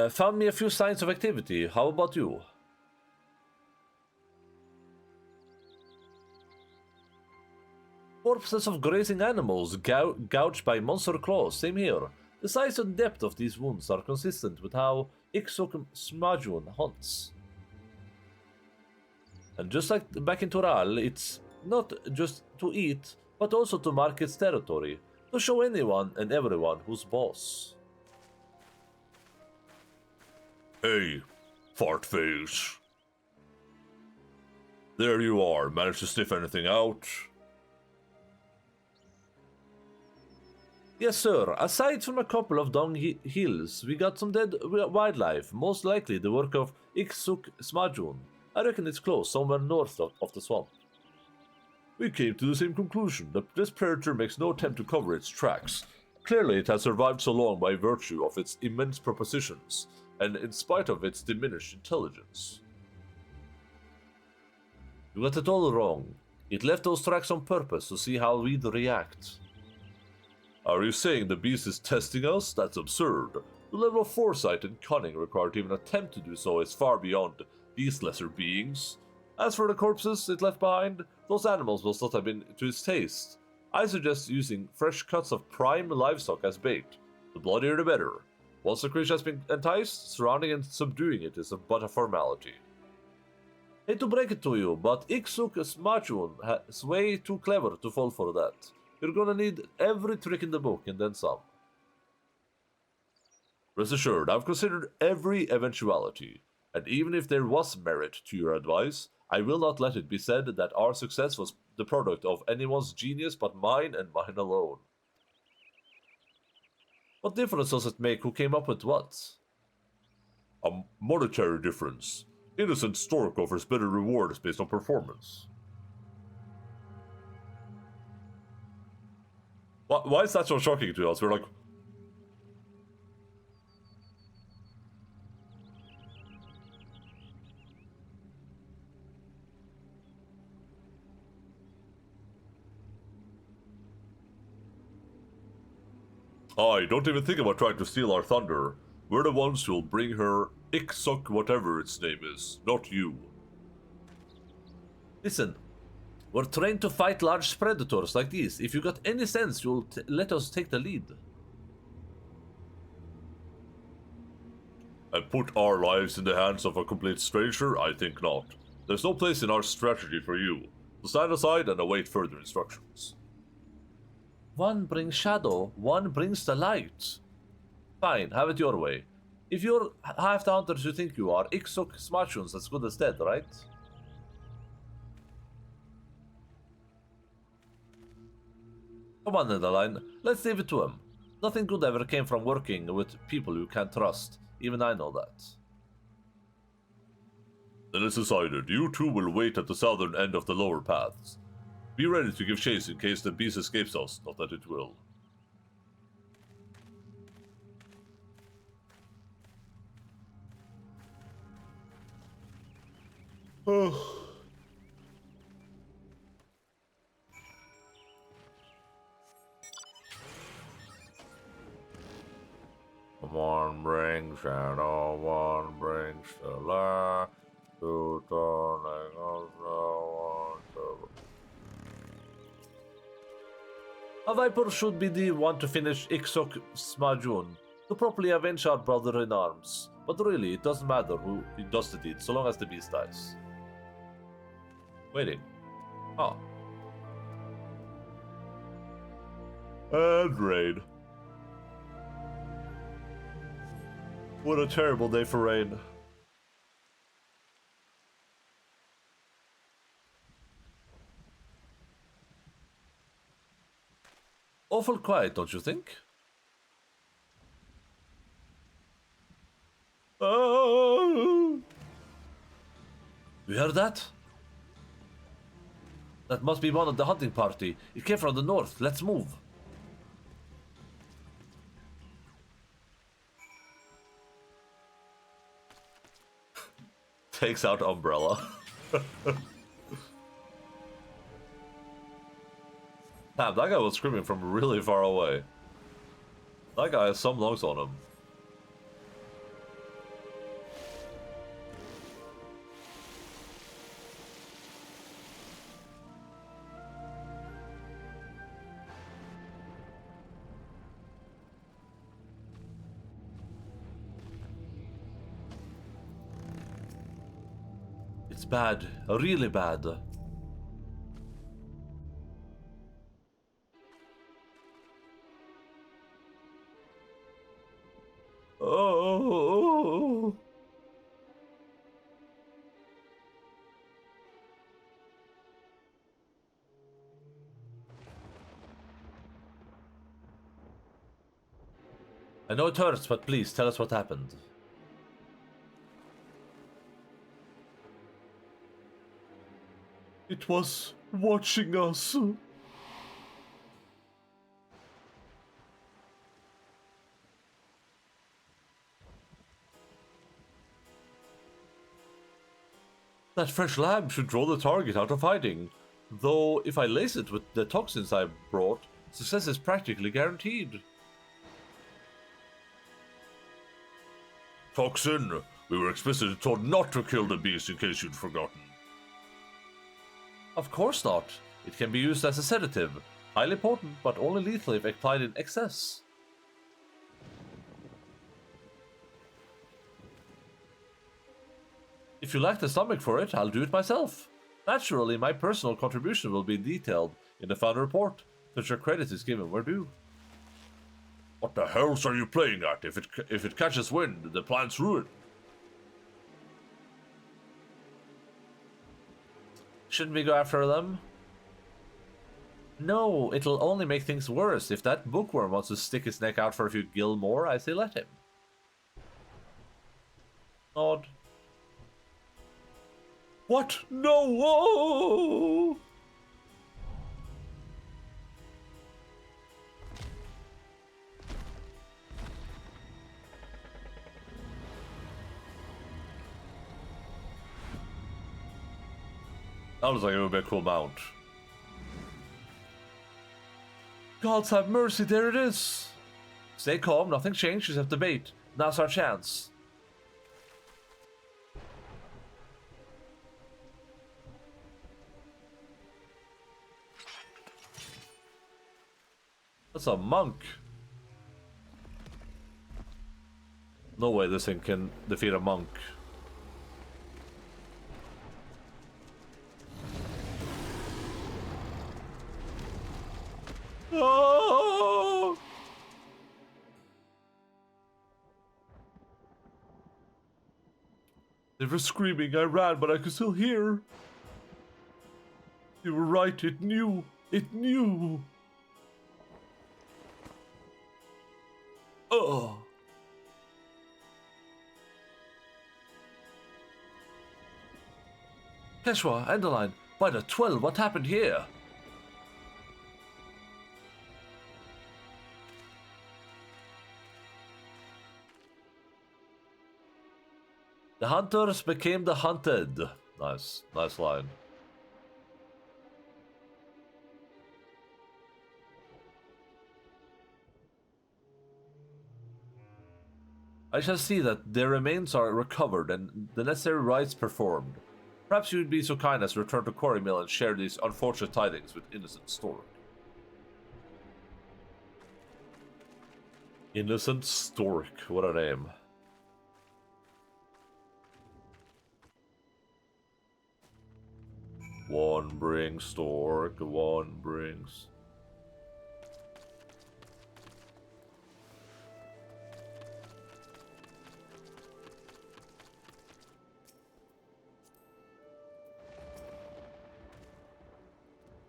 Found me a few signs of activity. How about you? Corpses of grazing animals gouged by monster claws. Same here. The size and depth of these wounds are consistent with how Iksuk Smajun hunts. And just like back in Toral, it's not just to eat, but also to mark its territory, to show anyone and everyone who's boss. Hey, fart face. There you are. Managed to sniff anything out? Yes, sir. Aside from a couple of dung hills, we got some dead wildlife, most likely the work of Iksuk Smajun. I reckon it's close, somewhere north of the swamp. We came to the same conclusion, that this predator makes no attempt to cover its tracks. Clearly it has survived so long by virtue of its immense propositions, and in spite of its diminished intelligence. You got it all wrong. It left those tracks on purpose to see how we'd react. Are you saying the beast is testing us? That's absurd. The level of foresight and cunning required to even attempt to do so is far beyond these lesser beings. As for the corpses it left behind, those animals must not have been to its taste. I suggest using fresh cuts of prime livestock as bait. The bloodier the better. Once the creature has been enticed, surrounding and subduing it is but a formality. Hate to break it to you, but Iksuk Smachun is way too clever to fall for that. You're gonna need every trick in the book and then some. Rest assured, I've considered every eventuality, and even if there was merit to your advice, I will not let it be said that our success was the product of anyone's genius but mine and mine alone. What difference does it make who came up with what? A monetary difference. Innocent Stork offers better rewards based on performance. Why is that so shocking to us? We're like... I don't even think about trying to steal our thunder. We're the ones who'll bring her Iksuk whatever its name is, not you. Listen, we're trained to fight large predators like these. If you got any sense, you'll let us take the lead. And put our lives in the hands of a complete stranger? I think not. There's no place in our strategy for you. So stand aside and await further instructions. One brings shadow, one brings the light. Fine, have it your way. If you're half the hunters you think you are, Iksuk Smachun's as good as dead, right? Come on, Endaline, let's leave it to him. Nothing good ever came from working with people you can't trust. Even I know that. Then it's decided. You two will wait at the southern end of the lower paths. Be ready to give chase in case the beast escapes us, not that it will. One brings shadow, one brings the light. Two turning also one. A viper should be the one to finish Iksuk Smajun, to properly avenge our brother in arms. But really, it doesn't matter who does the deed, so long as the beast dies. Waiting. Oh. And rain. What a terrible day for rain. Awful quiet, don't you think? Oh. You heard that? That must be one of the hunting party. It came from the north. Let's move. Takes out umbrella. Damn, that guy was screaming from really far away. That guy has some lungs on him. It's bad, really bad. Oh. I know it hurts, but please tell us what happened. It was watching us. That fresh lab should draw the target out of hiding. Though, if I lace it with the toxins I brought, success is practically guaranteed. Toxin! We were explicitly told not to kill the beast in case you'd forgotten. Of course not. It can be used as a sedative. Highly potent, but only lethal if applied in excess. If you lack the stomach for it, I'll do it myself. Naturally, my personal contribution will be detailed in the final report, so your credit is given where due. What the hells are you playing at? If it catches wind, the plan's ruined. Shouldn't we go after them? No, it'll only make things worse. If that bookworm wants to stick his neck out for a few gil more, I say let him. Nod. What? No! Whoa! That looks like it would be a cool mount. Gods have mercy, there it is! Stay calm, nothing changed except the bait. Now's our chance. That's a monk. No way this thing can defeat a monk. Oh! They were screaming, I ran, but I could still hear. You were right, it knew. It knew. Oh. Peshwa, Endaline, by the 12, what happened here? The hunters became the hunted. Nice, nice line. I shall see that their remains are recovered and the necessary rites performed. Perhaps you would be so kind as to return to Quarry Mill and share these unfortunate tidings with innocent Stork. Innocent Stork, what a name. One brings Stork, one brings...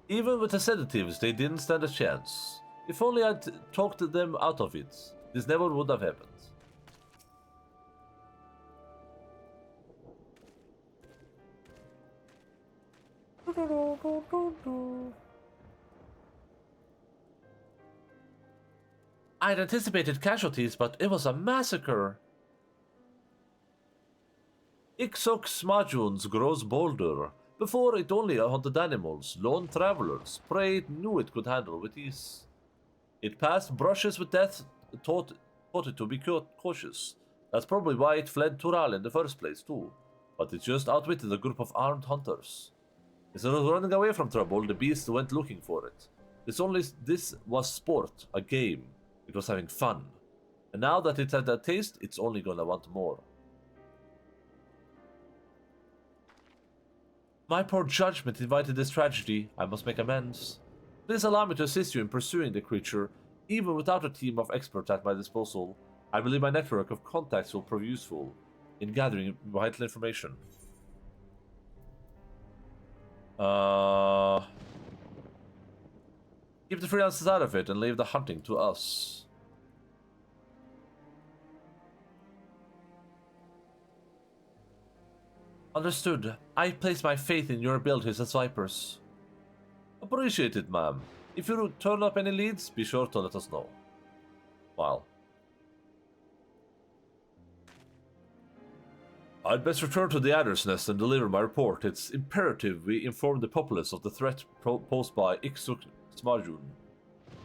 Even with the sedatives, they didn't stand a chance. If only I'd talked them out of it, this never would have happened. I'd anticipated casualties, but it was a massacre. Ixox Majuns grows bolder. Before it only hunted animals, lone travelers, prey it knew it could handle with ease. It passed brushes with death, taught it to be cautious. That's probably why it fled Tural in the first place too. But it just outwitted a group of armed hunters. Instead of running away from trouble, the beast went looking for it. This was sport, a game. It was having fun. And now that it's had a taste, it's only gonna want more. My poor judgment invited this tragedy. I must make amends. Please allow me to assist you in pursuing the creature, even without a team of experts at my disposal. I believe my network of contacts will prove useful in gathering vital information. Keep the freelancers out of it and leave the hunting to us. Understood. I place my faith in your abilities as Vipers. Appreciate it, ma'am. If you turn up any leads, be sure to let us know. Smile. I'd best return to the Adder's Nest and deliver my report. It's imperative we inform the populace of the threat posed by Iksuk Smajun.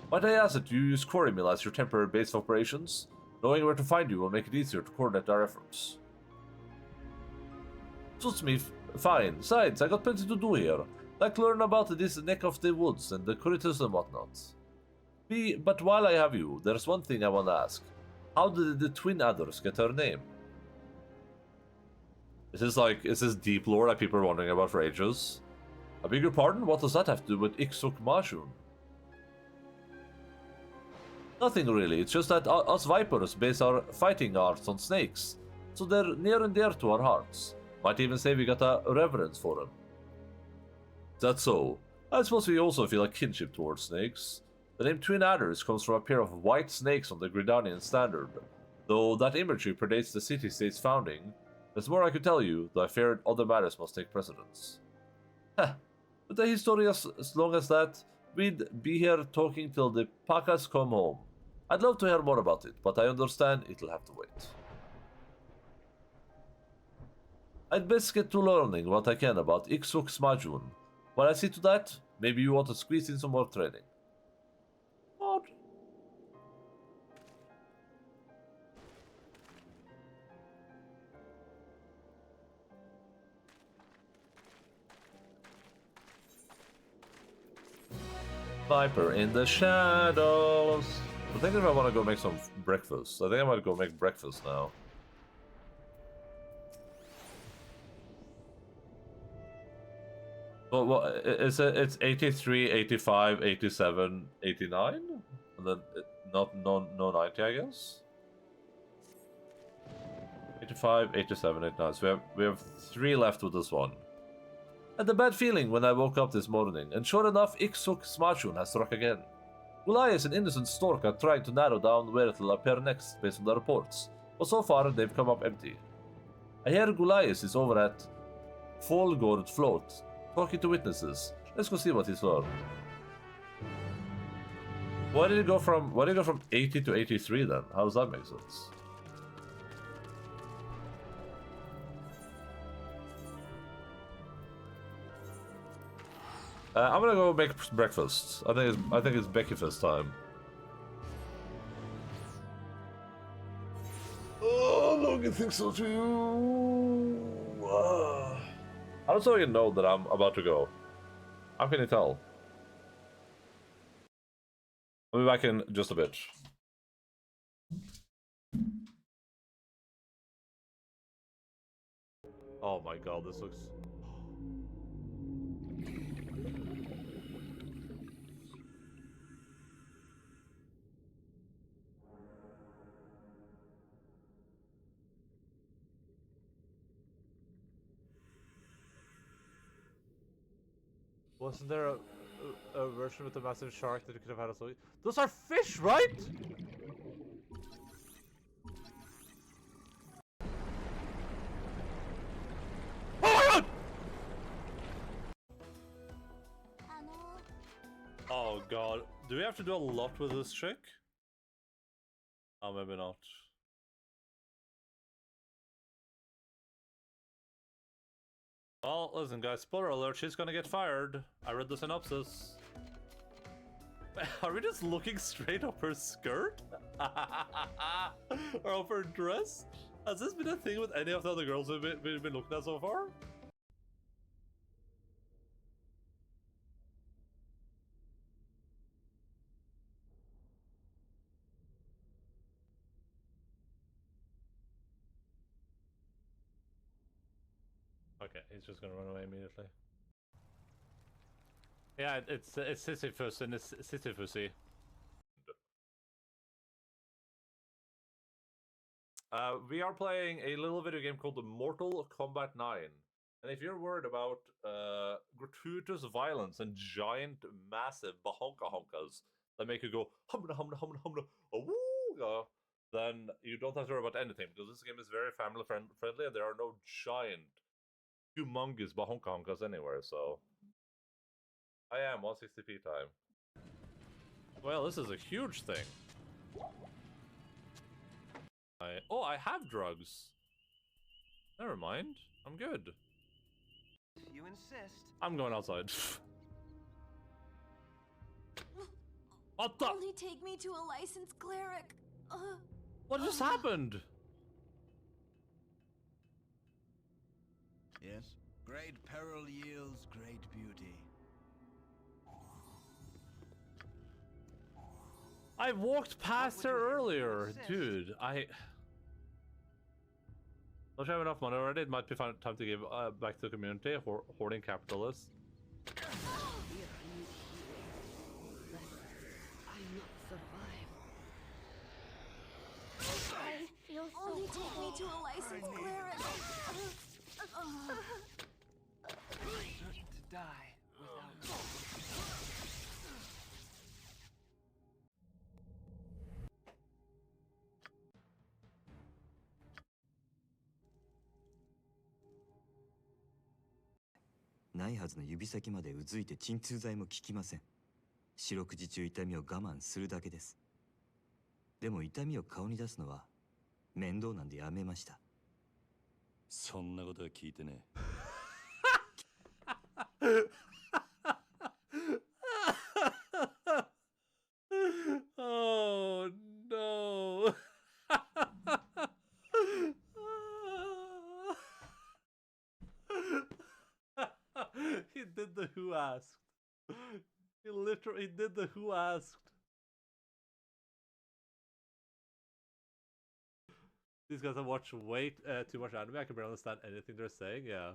Might I ask that you use Quarrymill as your temporary base of operations? Knowing where to find you will make it easier to coordinate our efforts. Suits me fine. Besides, I got plenty to do here. Like learn about this neck of the woods and the critters and whatnot. But while I have you, there's one thing I want to ask. How did the twin adders get their name? Is this deep lore that people are wondering about for ages? I beg your pardon? What does that have to do with Iksuk Mashun? Nothing really, it's just that us Vipers base our fighting arts on snakes, so they're near and dear to our hearts. Might even say we got a reverence for them. That's so. I suppose we also feel a kinship towards snakes. The name Twin Adders comes from a pair of white snakes on the Gridanian standard, though that imagery predates the city-state's founding. There's more I could tell you, though I fear other matters must take precedence. Heh, with a history as long as that, we'd be here talking till the Pakas come home. I'd love to hear more about it, but I understand it'll have to wait. I'd best get to learning what I can about Iksuk Smajun. While I see to that, maybe you want to squeeze in some more training. Odd. Viper in the shadows. I'm thinking if I want to go make some breakfast. I think I might go make breakfast now. Well, what is it? It's 83, 85, 87, 89? And then no 90, I guess? 85, 87, 89. So we have 3 left with this one. I had a bad feeling when I woke up this morning, and sure enough, Iksuk Smashun has struck again. Goliath and Innocent Stork are trying to narrow down where it'll appear next based on the reports, but so far they've come up empty. I hear Goliath is over at Folgord Float, talking to witnesses. Let's go see what he's learned. Why did it go from 80 to 83 then? How does that make sense? I'm gonna go make breakfast. I think it's breakfast time. Oh, Logan thinks so too. How does Logan know that I'm about to go? How can he tell? I'll be back in just a bit. Oh my god, this looks... Wasn't there a version with a massive shark that you could have had a soy? Those are fish, right? Oh my god! Oh god. Do we have to do a lot with this chick? Oh, maybe not. Well, listen guys, spoiler alert, she's gonna get fired. I read the synopsis. Are we just looking straight up her skirt? Or up her dress? Has this been a thing with any of the other girls we've been looking at so far? Okay, he's just gonna run away immediately. Yeah, it's Sisyphus and it's Sisyphusy. We are playing a little video game called Mortal Kombat 9. And if you're worried about gratuitous violence and giant, massive bahonka-honkas that make you go humna humna humna humna awooga, then you don't have to worry about anything because this game is very family friendly and there are no giant humongous bahonka honkas anywhere, so I am 160p time. Well, this is a huge thing. I have drugs. Never mind. I'm good. You insist. I'm going outside. What the? Only take me to a licensed cleric. What just happened? Yes. Great peril yields great beauty. I walked past her earlier, dude. Don't you have enough money already? It might be time to give back to the community. Hoarding capitalists. I feel so Only take me to a licensed cleric. Certain to die without.ないはずの指先までうずいて鎮痛剤も効きません。四六時中痛みを我慢するだけです。でも痛みを顔に出すのは面倒なんでやめました。そんなことは聞いてね。Oh no. He did the who asked. He literally did the who asked. These guys have watched way too much anime. I can barely understand anything they're saying. Yeah.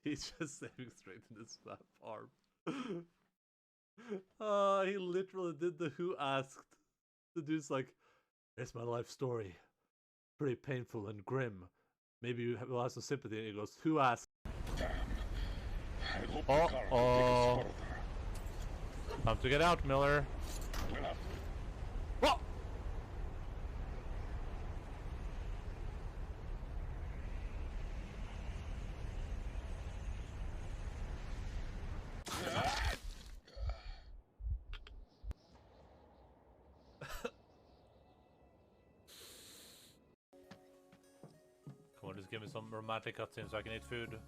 He's just saving straight in his farm. He literally did the who asked. The dude's like, "It's my life story. Pretty painful and grim. Maybe you will have some sympathy." And he goes, "Who asked?" Uh-oh. Time to get out, Miller. Whoa! Come on, just give me some romantic cutscenes so I can eat food.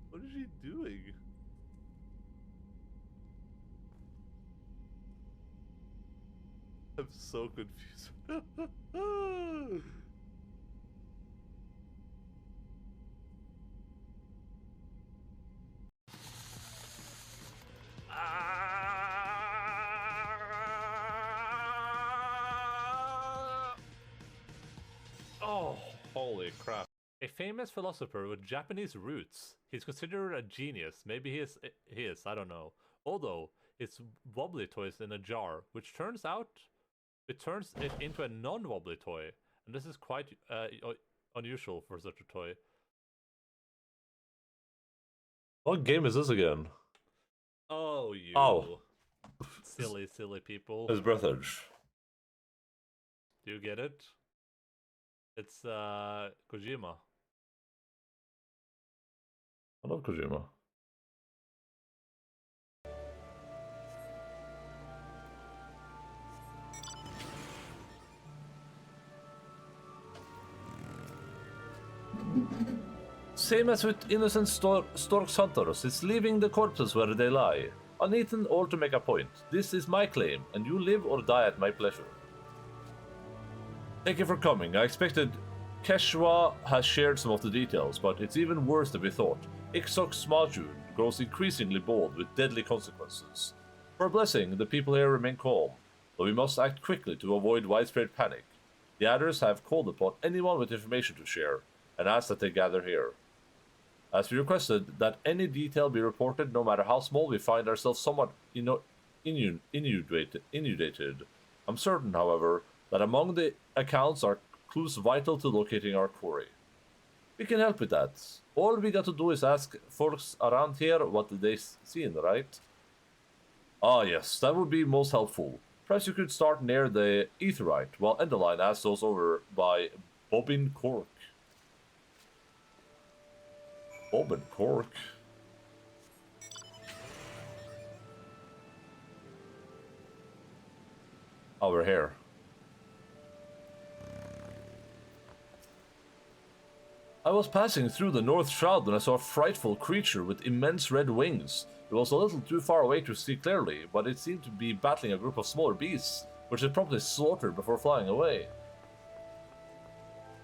What is she doing? I'm so confused. Oh, holy crap. A famous philosopher with Japanese roots. He's considered a genius. Maybe he is, I don't know. Although, it's wobbly toys in a jar, which turns it into a non-wobbly toy. And this is quite unusual for such a toy. What game is this again? Oh, you. Oh. Silly people. His brothers. Do you get it? It's, Kojima. I love Kojima. Same as with innocent storks hunters, it's leaving the corpses where they lie. Uneaten or to make a point. This is my claim, and you live or die at my pleasure. Thank you for coming. I expected Keshwa has shared some of the details, but it's even worse than we thought. Iksok Smajun grows increasingly bold with deadly consequences. For a blessing, the people here remain calm, but we must act quickly to avoid widespread panic. The others have called upon anyone with information to share, and asked that they gather here. As we requested that any detail be reported, no matter how small, we find ourselves somewhat inundated. I'm certain, however, that among the accounts are clues vital to locating our quarry. We can help with that. All we got to do is ask folks around here what they seen, right? Ah, yes, that would be most helpful. Perhaps you could start near the Aetheryte, while Endaline asks those over by Bobbin Cork. Bobbin Cork? Over here. I was passing through the North Shroud when I saw a frightful creature with immense red wings. It was a little too far away to see clearly, but it seemed to be battling a group of smaller beasts, which it promptly slaughtered before flying away.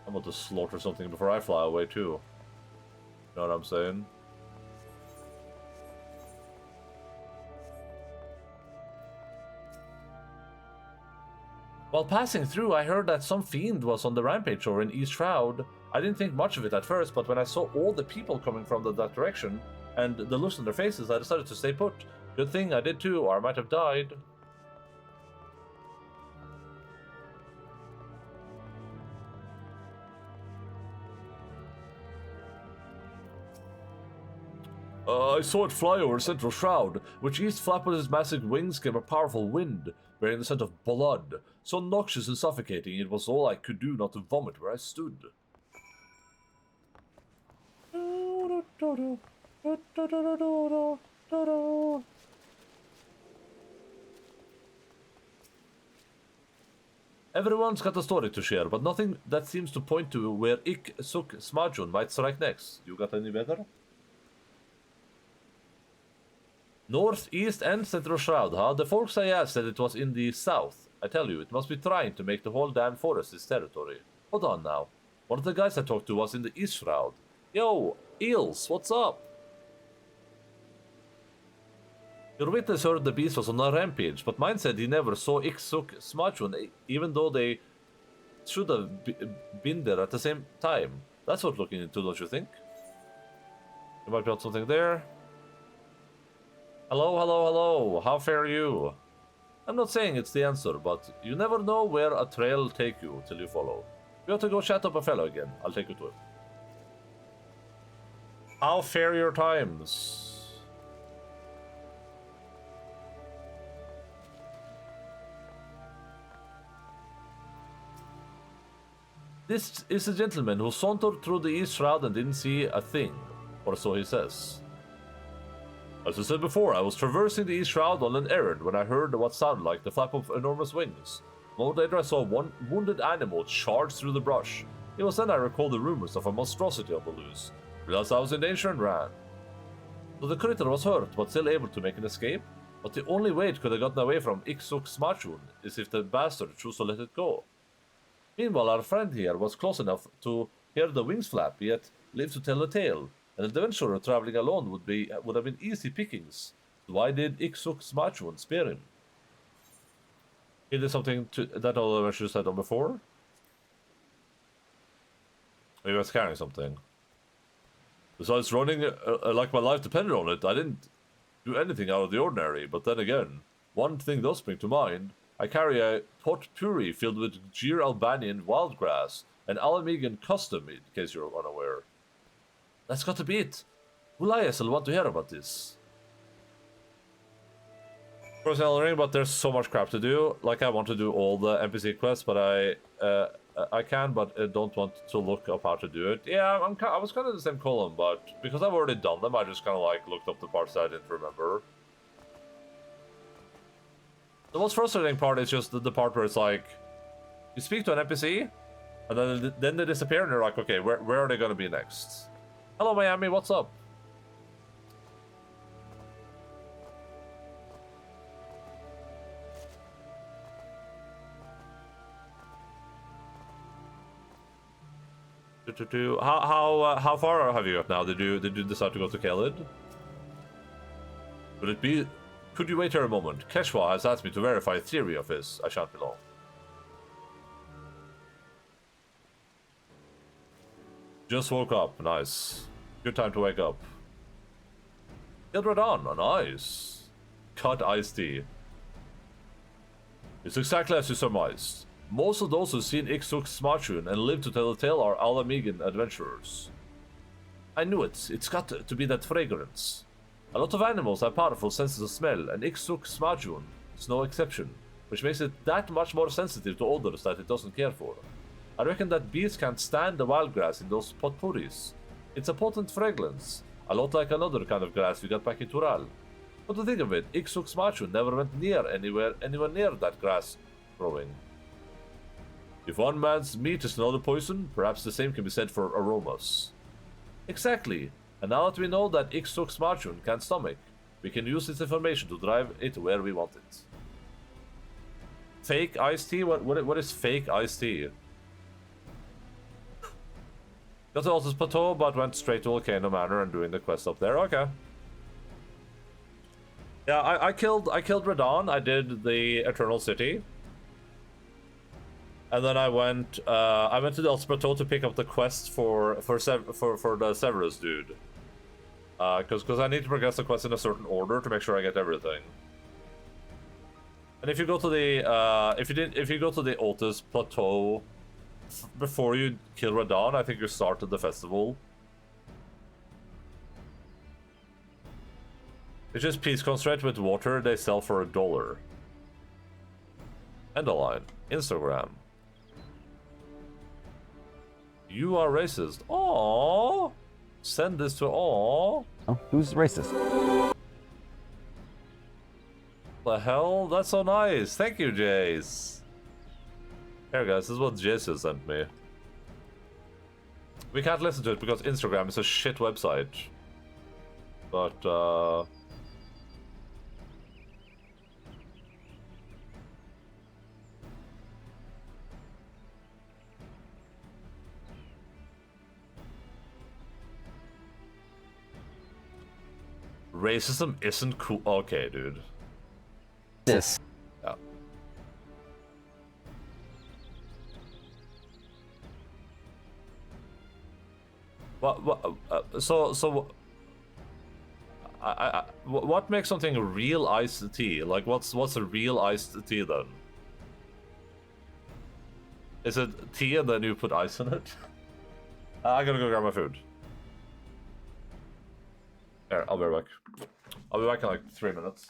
I'm about to slaughter something before I fly away too. You know what I'm saying? While passing through, I heard that some fiend was on the rampage over in East Shroud. I didn't think much of it at first, but when I saw all the people coming from that direction, and the looks on their faces, I decided to stay put. Good thing I did too, or I might have died. I saw it fly over Central Shroud, which east flap with his massive wings came a powerful wind, bearing the scent of blood, so noxious and suffocating it was all I could do not to vomit where I stood. Everyone's got a story to share, but nothing that seems to point to where Ik Suk Smajun might strike next. You got any better? North, East, and Central Shroud, huh? The folks I asked said it was in the south. I tell you, it must be trying to make the whole damn forest its territory. Hold on now. One of the guys I talked to was in the East Shroud. Yo, Eels, what's up? Your witness heard the beast was on a rampage, but mine said he never saw Iksuk Smajun, even though they should have been there at the same time. That's worth looking into, don't you think? You might be on something there. Hello, hello, hello. How fare you? I'm not saying it's the answer, but you never know where a trail will take you till you follow. You ought to go chat up a fellow again. I'll take you to him. How fare your times? This is a gentleman who sauntered through the East Shroud and didn't see a thing, or so he says. As I said before, I was traversing the East Shroud on an errand when I heard what sounded like the flap of enormous wings. A moment later I saw one wounded animal charge through the brush. It was then I recalled the rumors of a monstrosity on the loose, realized I was in danger and ran. So the critter was hurt, but still able to make an escape, but the only way it could have gotten away from Iksuk Smachun is if the bastard chose to let it go. Meanwhile, our friend here was close enough to hear the wings flap, yet lived to tell the tale. An adventurer traveling alone would have been easy pickings. So why did Iksuk Smachun spare him? He did something to that other adventurers had done before? Maybe I was carrying something. Besides running like my life depended on it, I didn't do anything out of the ordinary. But then again, one thing does spring to mind. I carry a potpourri filled with Gir Albanian wildgrass, an Alamigan custom, in case you're unaware. That's got to be it. Ulayas will want to hear about this. Of course, I'll ring, but there's so much crap to do. Like, I want to do all the NPC quests, but I can, but I don't want to look up how to do it. Yeah, I was kind of in the same column, but because I've already done them, I just kind of like looked up the parts that I didn't remember. The most frustrating part is just the part where it's like, you speak to an NPC, and then they disappear, and you're like, okay, where are they going to be next? Hello, Miami, what's up? How far have you got now? Did you decide to go to Khalid? Would it be? Could you wait here a moment? Keshwa has asked me to verify a theory of his. I shan't be long. Just woke up. Nice. Good time to wake up. Gildradan. Nice. Cut iced tea. It's exactly as you surmised. Most of those who've seen Ixuk's Smartune and live to tell the tale are Alamegan adventurers. I knew it. It's got to be that fragrance. A lot of animals have powerful senses of smell, and Ixuk's Smartune is no exception, which makes it that much more sensitive to odors that it doesn't care for. I reckon that bees can't stand the wild grass in those potpourris. It's a potent fragrance, a lot like another kind of grass we got back in Tural. But to think of it, Ixuk's Smartune never went anywhere near that grass growing. If one man's meat is another poison, perhaps the same can be said for aromas. Exactly, and now that we know that Ixuk's Smartune can't stomach, we can use this information to drive it where we want it. Fake iced tea? What is fake iced tea? Got to Altus Plateau, but went straight to Volcano Manor and doing the quest up there. Okay. Yeah, I killed Radon. I did the Eternal City. And then I went to the Altus Plateau to pick up the quest for the Severus dude. Because I need to progress the quest in a certain order to make sure I get everything. And if you go to the if you go to the Altus Plateau before you kill Radon, I think you started the festival. It's just peace concentrate with water they sell for $1. Endaline. Instagram. You are racist. Aww. Send this to aww. Oh, who's racist? The hell? That's so nice. Thank you, Jace. Here, guys, this is what Jace sent me. We can't listen to it because Instagram is a shit website. But, racism isn't cool. Okay, dude. This. Yeah. What makes something a real iced tea? Like, what's a real iced tea then? Is it tea and then you put ice in it? I gotta go grab my food. Here, I'll be right back. I'll be back in like 3 minutes.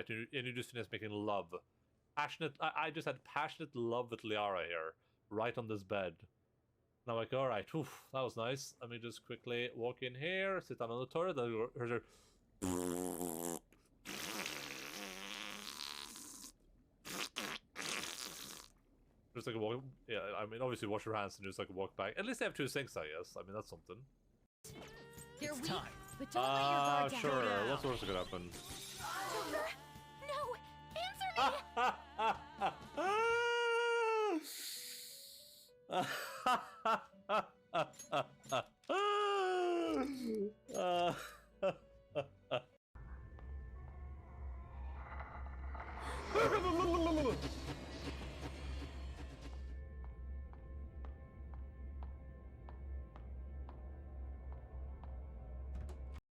And you just finished making love. Passionate. I just had passionate love with Liara here, right on this bed. And I'm like, alright, that was nice. Let me just quickly walk in here, sit down on the toilet. Just like walk. Yeah, I mean, obviously wash your hands and just like walk back. At least they have 2 sinks, I guess. I mean, that's something. It's time. But don't let your guard down. Sure. What's worse that could happen? No!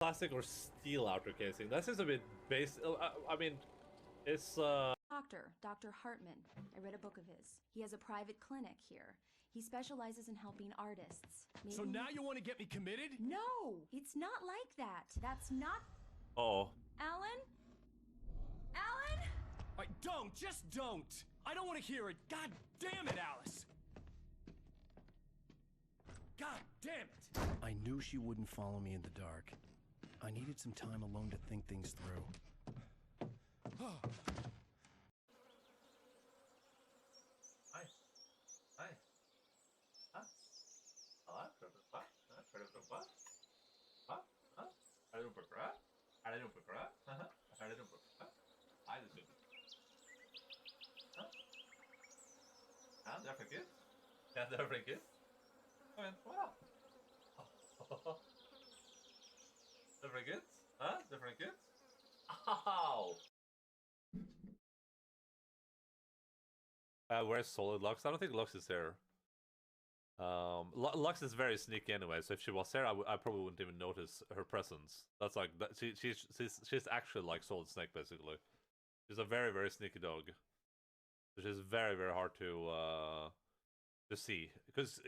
Plastic or steel outer casing? That seems a bit basic. I mean, it's Dr. Hartman. I read a book of his. He has a private clinic here. He specializes in helping artists. Maybe... So now you want to get me committed? No, it's not like that. That's not... Oh. Alan? Alan? Don't, just don't! I don't want to hear it. God damn it, Alice. God damn it. I knew she wouldn't follow me in the dark. I needed some time alone to think things through. Different kids? Huh? Different kids? Ow! Where's Solid Lux? I don't think Lux is there. Lux is very sneaky anyway, so if she was there, I probably wouldn't even notice her presence. That's like she's actually like Solid Snake basically. She's a very very sneaky dog, which is very very hard to see because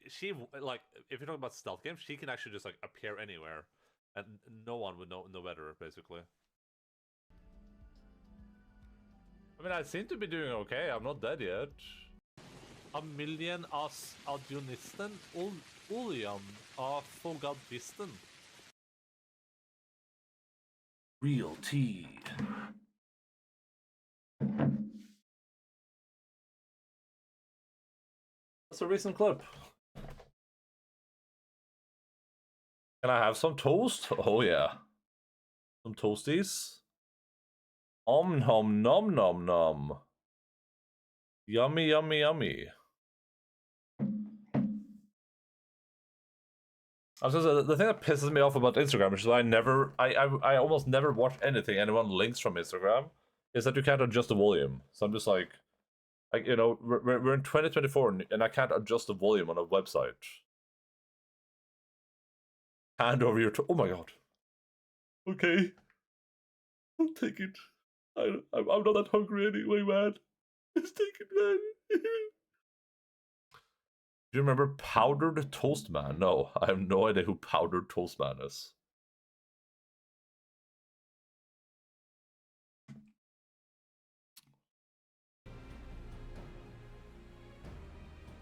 she like if you're talking about stealth games, she can actually just like appear anywhere, and no one would know better basically. I mean, I seem to be doing okay. I'm not dead yet. A million as adjonisten oljan av fogadvisten. Real tea. That's a recent clip. Can I have some toast? Oh yeah. Some toasties. Om nom nom nom nom. Yummy yummy yummy. I was gonna say, the thing that pisses me off about Instagram, which is why I almost never watch anything anyone links from Instagram, is that you can't adjust the volume. So I'm just like you know, we're in 2024 and I can't adjust the volume on a website. Hand over your oh my god. Okay. I'll take it. I'm not that hungry anyway, man. Just take it, man. Do you remember Powdered Toast Man? No, I have no idea who Powdered Toast Man is.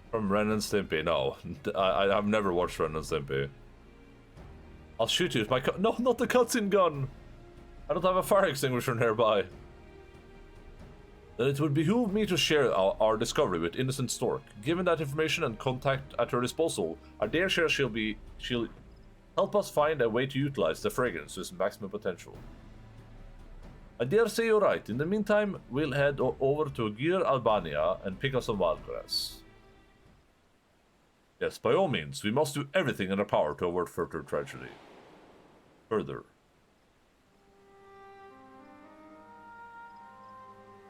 From Ren and Stimpy? No, I've never watched Ren and Stimpy. I'll shoot you with my no, not the cutscene gun. I don't have a fire extinguisher nearby. Then it would behoove me to share our discovery with Innocent Stork. Given that information and contact at her disposal, I dare share she'll help us find a way to utilize the fragrance to its maximum potential. I dare say you're right. In the meantime, we'll head over to Gir Albania and pick up some wildgrass. Yes, by all means, we must do everything in our power to avert further tragedy. Further.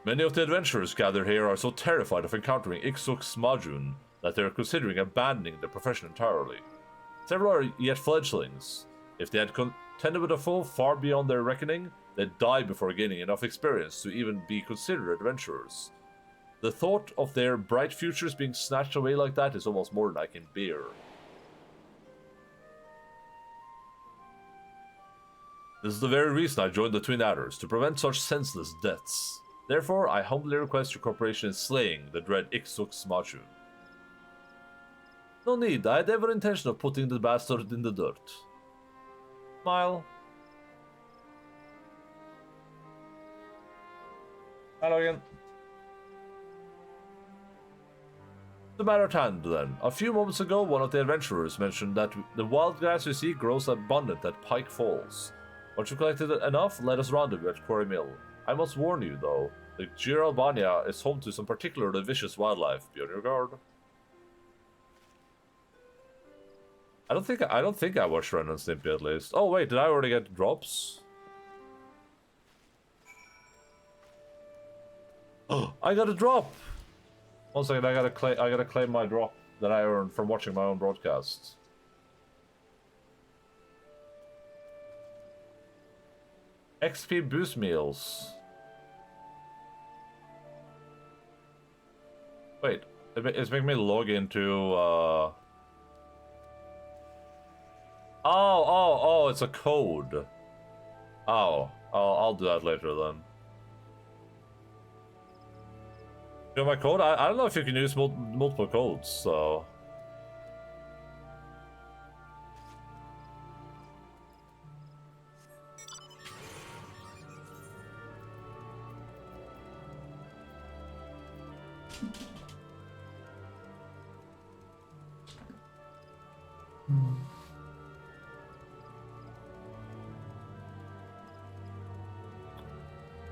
Many of the adventurers gathered here are so terrified of encountering Iksuk Smajun that they are considering abandoning the profession entirely. Several are yet fledglings. If they had contended with a foe far beyond their reckoning, they'd die before gaining enough experience to even be considered adventurers. The thought of their bright futures being snatched away like that is almost more than I can bear. This is the very reason I joined the Twin Adders, to prevent such senseless deaths. Therefore, I humbly request your cooperation in slaying the dread Iksuk Smachun. No need, I had every intention of putting the bastard in the dirt. Smile. Hello again. The matter at hand, then. A few moments ago, one of the adventurers mentioned that the wild grass we see grows abundant at Pike Falls. Once you've collected enough, let us rendezvous at Quarry Mill. I must warn you, though, the Gir Albania is home to some particularly vicious wildlife. Be on your guard. I don't think I watched Ren and Stimpy at least. Oh wait, did I already get drops? Oh, I got a drop. 1 second, I gotta claim my drop that I earned from watching my own broadcasts. XP boost meals. Wait, it's making me log into, Oh, it's a code. Oh, I'll do that later then. You know my code? I don't know if you can use multiple codes, so...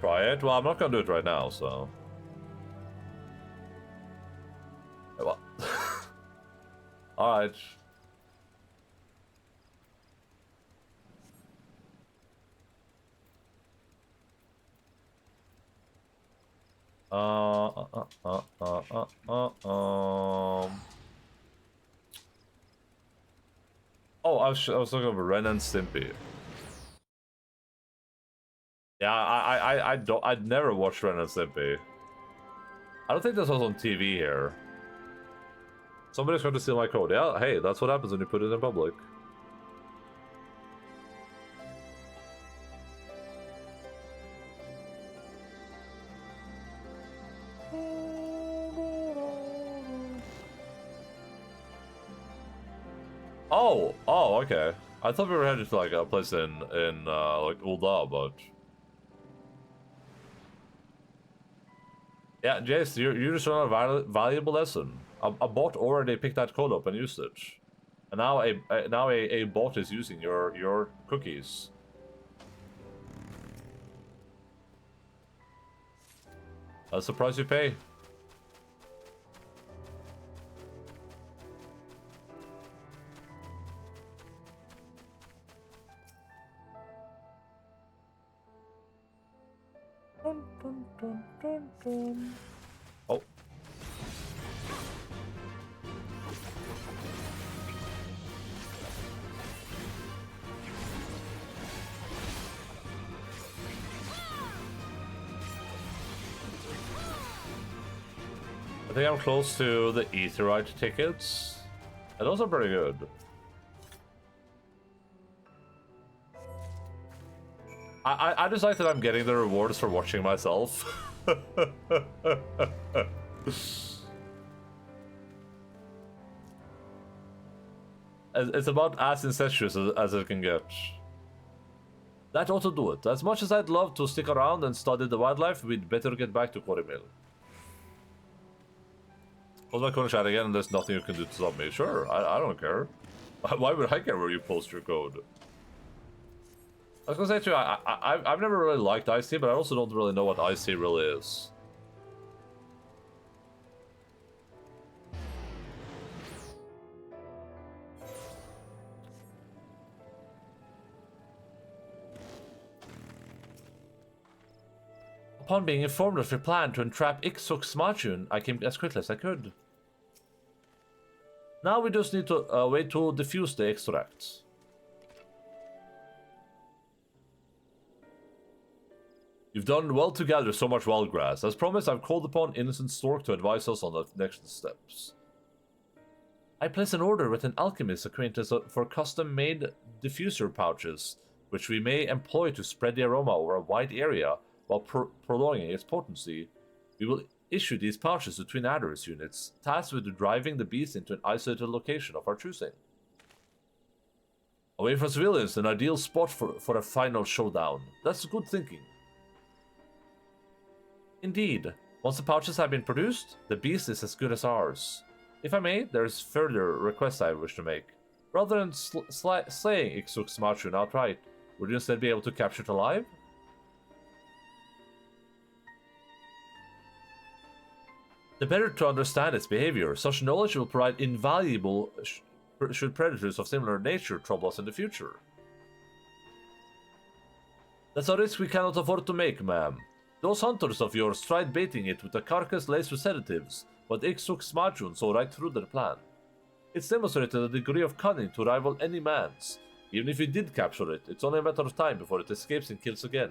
Try it? Well, I'm not gonna do it right now, so... Hey, what? Alright. Oh, I was looking over Ren and Stimpy. Yeah, I'd never watched Ren and Stimpy. I don't think this was on TV here. Somebody's trying to steal my code. Yeah, hey, that's what happens when you put it in public. Oh, okay. I thought we were headed to like a place in like Ulda, but yeah, Jace, you just learned a valuable lesson. A bot already picked that code up and used it, and now a bot is using your cookies. That's the price you pay. Oh. I think I'm close to the Aetheryte tickets. And those are pretty good. I just like that I'm getting the rewards for watching myself. It's about as incestuous as it can get. That ought to do it. As much as I'd love to stick around and study the wildlife, we'd better get back to Quarry Mill. Close my corner chat again and there's nothing you can do to stop me. Sure, I don't care. Why would I care where you post your code? I was gonna say too, I've never really liked Ice-T, but I also don't really know what Ice-T really is. Upon being informed of your plan to entrap Ixuk Smachun, I came as quickly as I could. Now we just need to wait to diffuse the extract. You've done well to gather so much wild grass. As promised, I've called upon Innocent Stork to advise us on the next steps. I place an order with an alchemist acquaintance for custom-made diffuser pouches, which we may employ to spread the aroma over a wide area while prolonging its potency. We will issue these pouches to Twin Adders units, tasked with driving the beast into an isolated location of our choosing. Away from civilians, an ideal spot for a final showdown. That's good thinking. Indeed, once the pouches have been produced, the beast is as good as ours. If I may, there is further requests I wish to make. Rather than slaying Ixuk Smachun outright, would you instead be able to capture it alive? The better to understand its behavior, such knowledge will provide invaluable should predators of similar nature trouble us in the future. That's a risk we cannot afford to make, ma'am. Those hunters of yours tried baiting it with a carcass laced with sedatives, but Ixuk Smachun saw right through their plan. It's demonstrated a degree of cunning to rival any man's. Even if you did capture it, it's only a matter of time before it escapes and kills again.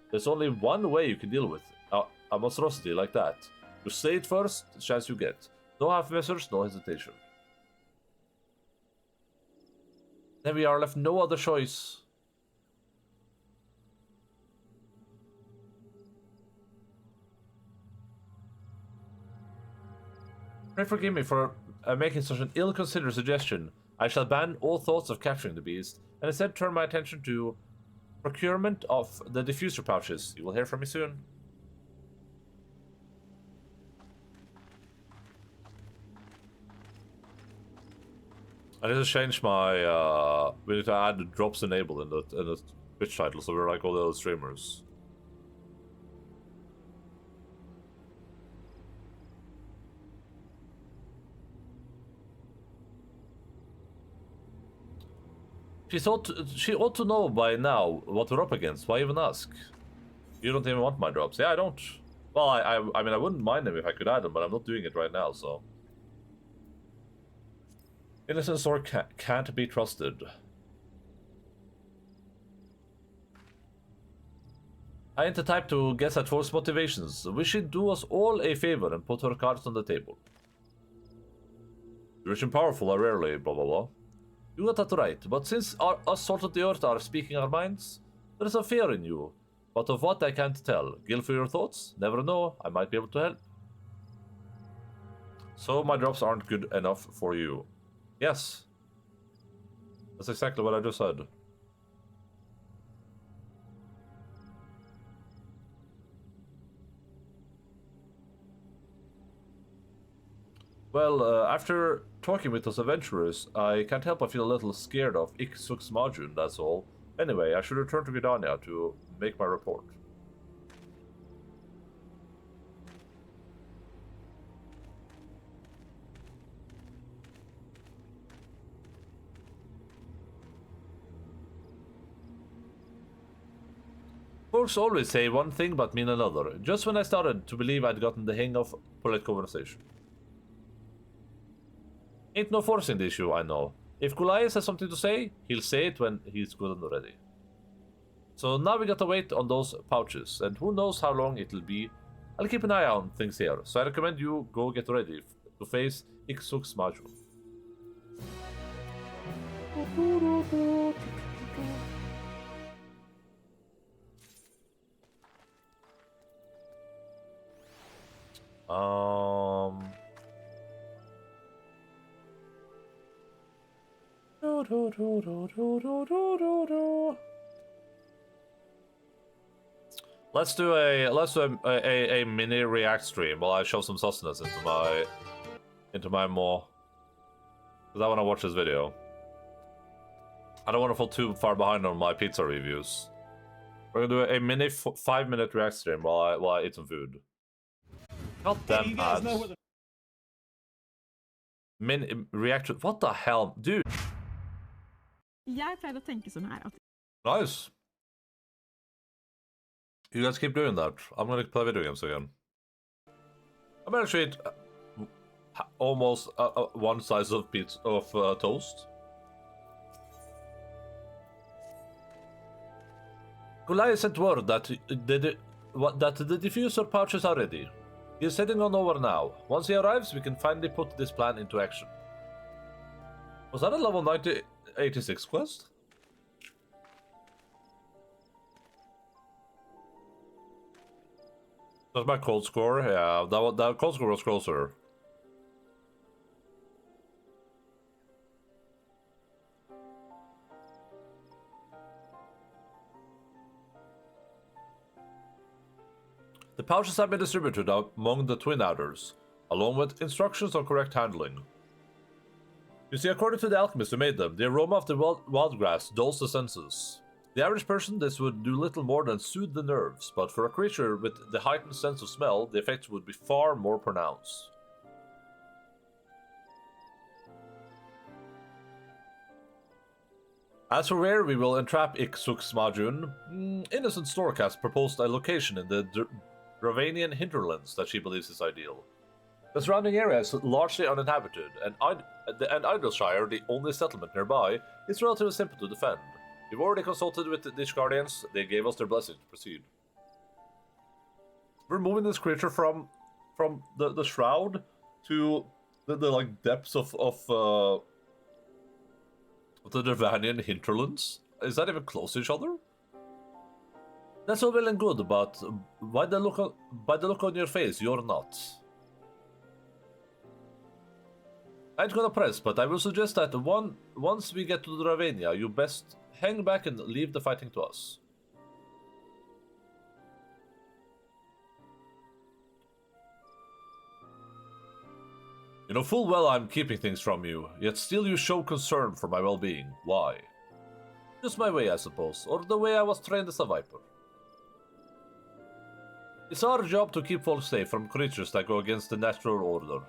There's only one way you can deal with a monstrosity like that. You slay it first, the chance you get. No half measures, no hesitation. Then we are left no other choice. Pray forgive me for making such an ill-considered suggestion. I shall ban all thoughts of capturing the beast, and instead turn my attention to procurement of the diffuser pouches. You will hear from me soon. I need to change my, we need to add the drops enable in the Twitch title, so we're like all the other streamers. She ought to know by now what we're up against. Why even ask? You don't even want my drops. Yeah, I don't. Well, I mean, I wouldn't mind them if I could add them, but I'm not doing it right now, so. Innocent sword can't be trusted. I ain't the type to guess at false motivations. We should do us all a favor and put our cards on the table. The rich and powerful are rarely blah blah blah. You got that right, but since us salt of the earth are speaking our minds, there is a fear in you. But of what I can't tell. Gil for your thoughts? Never know, I might be able to help. So my drops aren't good enough for you. Yes. That's exactly what I just said. Well, after talking with those adventurers, I can't help but feel a little scared of Iksuk's Majun, that's all. Anyway, I should return to Vidania to make my report. Folks always say one thing but mean another, just when I started to believe I'd gotten the hang of polite conversation. Ain't no forcing the issue, I know. If Goliath has something to say, he'll say it when he's good and ready. So now we gotta wait on those pouches, and who knows how long it'll be. I'll keep an eye on things here, so I recommend you go get ready to face Iksuk's Maju. Let's do a mini react stream while I show some sustenance into my more, because I want to watch this video. I don't want to fall too far behind on my pizza reviews. We're gonna do a mini 5-minute react stream while I eat some food. God damn ads. Mini react. What the hell, dude? Jeg pleier å tenke sånn her. Nice. You guys keep doing that. I'm gonna play video games again. I'm actually eat almost one slice of pizza toast. Goliath sent word that the diffuser pouches are ready. He is heading on over now. Once he arrives, we can finally put this plan into action. Was that a level 86 quest? That's my cold score. Yeah, that cold score was closer. The pouches have been distributed among the twin adders, along with instructions on correct handling. You see, according to the alchemist who made them, the aroma of the wild grass dulls the senses. The average person, this would do little more than soothe the nerves, but for a creature with the heightened sense of smell, the effects would be far more pronounced. As for where we will entrap Iksuk's Majun, Innocent Stork proposed a location in the Dravanian hinterlands that she believes is ideal. The surrounding area is largely uninhabited, and Idleshire, the only settlement nearby, is relatively simple to defend. We've already consulted with the Ditch Guardians. They gave us their blessing to proceed. We're moving this creature from the shroud to the like depths of the Dravanian hinterlands. Is that even close to each other? That's all well and good, but by the look on your face, you're not. I ain't gonna press, but I will suggest that once we get to the Ravenia, you best hang back and leave the fighting to us. You know full well I'm keeping things from you, yet still you show concern for my well-being. Why? Just my way, I suppose, or the way I was trained as a Viper. It's our job to keep folks safe from creatures that go against the natural order.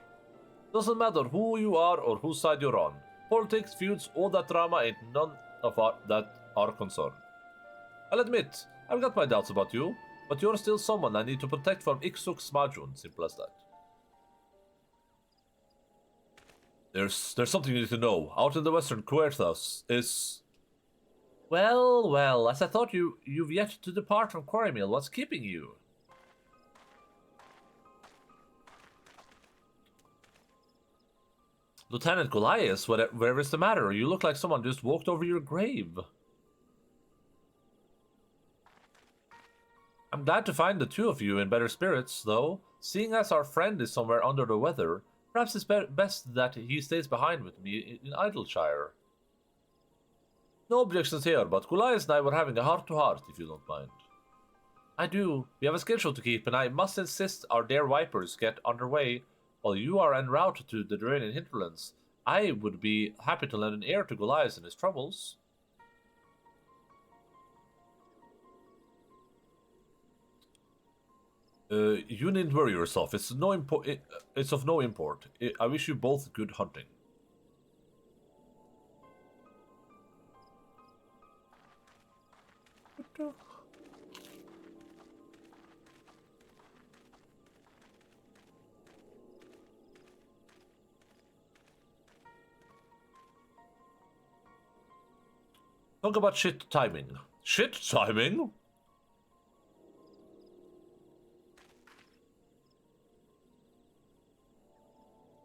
Doesn't matter who you are or whose side you're on. Politics, feuds, all that drama ain't none of that our concern. I'll admit, I've got my doubts about you, but you're still someone I need to protect from Ixuk Smajun, simple as that. There's something you need to know. Out in the western Querthas is... Well, as I thought you've yet to depart from Quarrymill. What's keeping you? Lieutenant Goliath, whatever is the matter? You look like someone just walked over your grave. I'm glad to find the two of you in better spirits, though. Seeing as our friend is somewhere under the weather, perhaps it's best that he stays behind with me in Idleshire. No objections here, but Goliath and I were having a heart-to-heart, if you don't mind. I do. We have a schedule to keep, and I must insist our dear Vipers get underway while you are en route to the Duranian hinterlands. I would be happy to lend an ear to Goliath in his troubles. You needn't worry yourself. It's of no import. I wish you both good hunting. Talk about shit timing. Shit timing?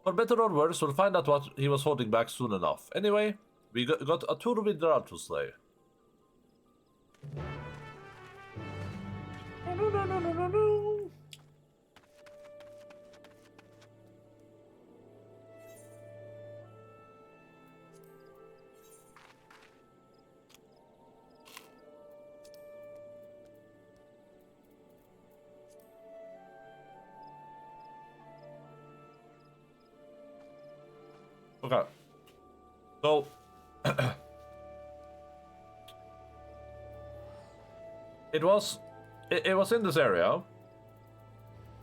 For better or worse, we'll find out what he was holding back soon enough. Anyway, we got a tour with Drar to slay. Okay. So it was in this area.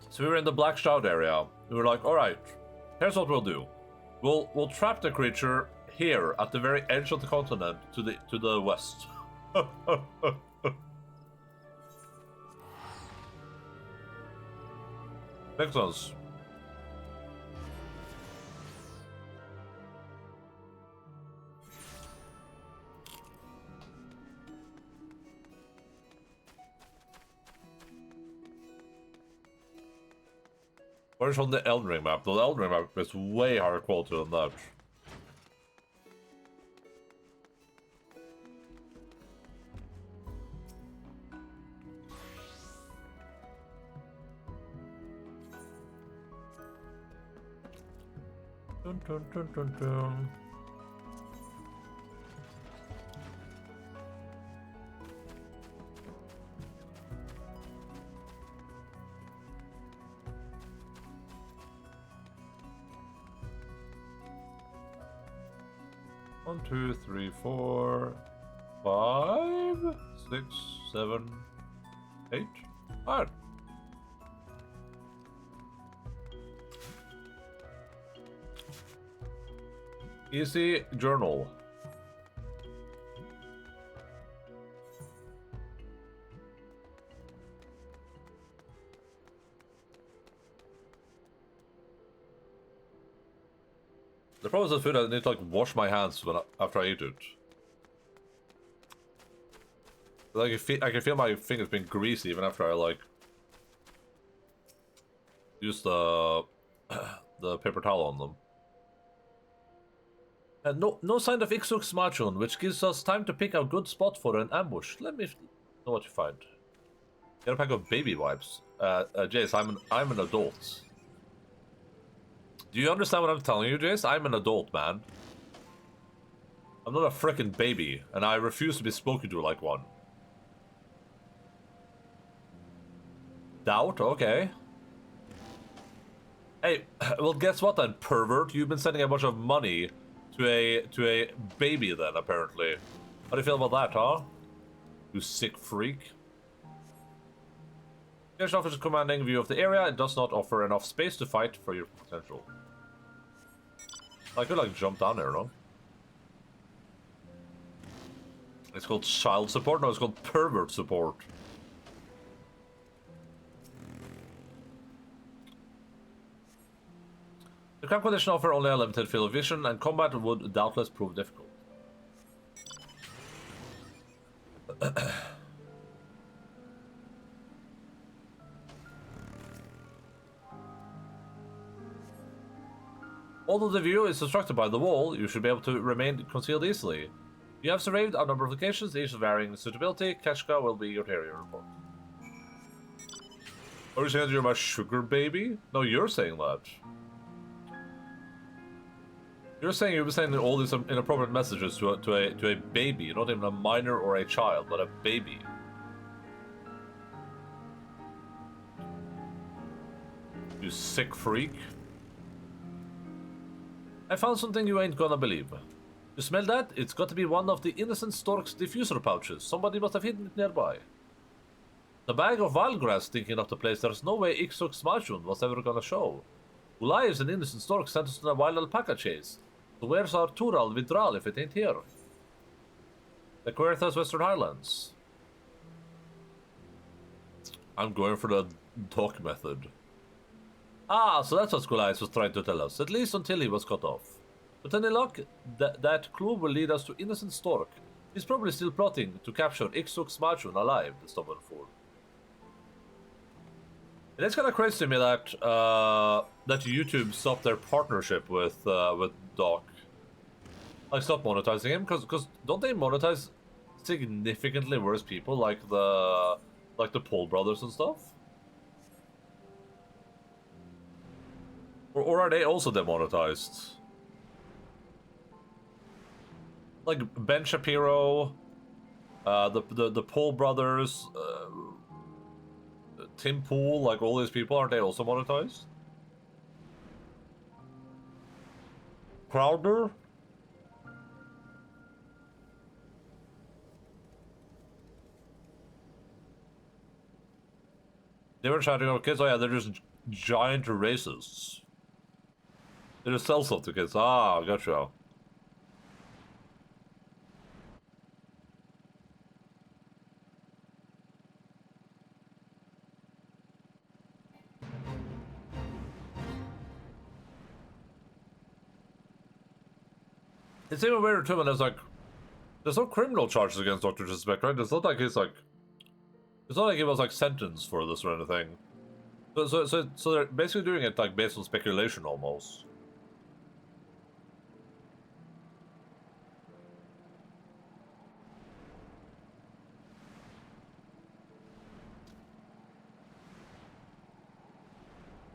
So we were in the Black Shroud area. We were like, all right, here's what we'll do. We'll trap the creature here at the very edge of the continent to the west. Makes sense. Where's on the Elden Ring map? The Elden Ring map is way higher quality than that. Dun, dun, dun, dun, dun. One, 2, 3, 4, 5, 6, 7, 8. Alright. Easy journal. The problem is food. I need to like wash my hands after I eat it. Like I can feel my fingers being greasy even after I like use the paper towel on them. And no sign of Ixuk Smachun, which gives us time to pick a good spot for an ambush. Let me know what you find. Get a pack of baby wipes. Jace, I'm an adult. Do you understand what I'm telling you, Jace? I'm an adult, man. I'm not a frickin' baby, and I refuse to be spoken to like one. Doubt? Okay. Hey, well, guess what then, pervert? You've been sending a bunch of money to a baby then, apparently. How do you feel about that, huh? You sick freak. Station offers a commanding view of the area. It does not offer enough space to fight for your potential. I could, like, jump down there, no? It's called child support? No, it's called pervert support. The camp condition offer only a limited field of vision, and combat would doubtless prove difficult. Although the view is obstructed by the wall, you should be able to remain concealed easily. You have surveyed a number of locations, each varying suitability. Keshka will be your area report. Are you saying that you're my sugar baby? No, you're saying that. You're saying you've been sending all these inappropriate messages to a baby, not even a minor or a child, but a baby. You sick freak. I found something you ain't gonna believe. You smell that? It's got to be one of the innocent stork's diffuser pouches. Somebody must have hidden it nearby. The bag of wildgrass stinking up the place. There's no way Ixuk Smashun was ever gonna show. Who lives an innocent stork sent us on a wild alpaca chase. So where's our Tural Vidral if it ain't here? The Querthas Western Highlands. I'm going for the talk method. Ah, so that's what Goliath was trying to tell us, at least until he was cut off. With any luck, that clue will lead us to innocent Stork. He's probably still plotting to capture Ixuk Smachun alive, the stubborn fool. And it's kind of crazy to me that that YouTube stopped their partnership with Doc. Like, stop monetizing him, because don't they monetize significantly worse people like the Paul brothers and stuff? Or are they also demonetized? Like Ben Shapiro, the Paul brothers, Tim Pool, like all these people, aren't they also monetized? Crowder? They were chatting about kids. Oh yeah, they're just giant racists. They just sell stuff to kids. Ah, gotcha. It's even weirder too when there's no criminal charges against Dr. Disrespect, right? It's not like he was like sentenced for this or anything. So they're basically doing it like based on speculation almost.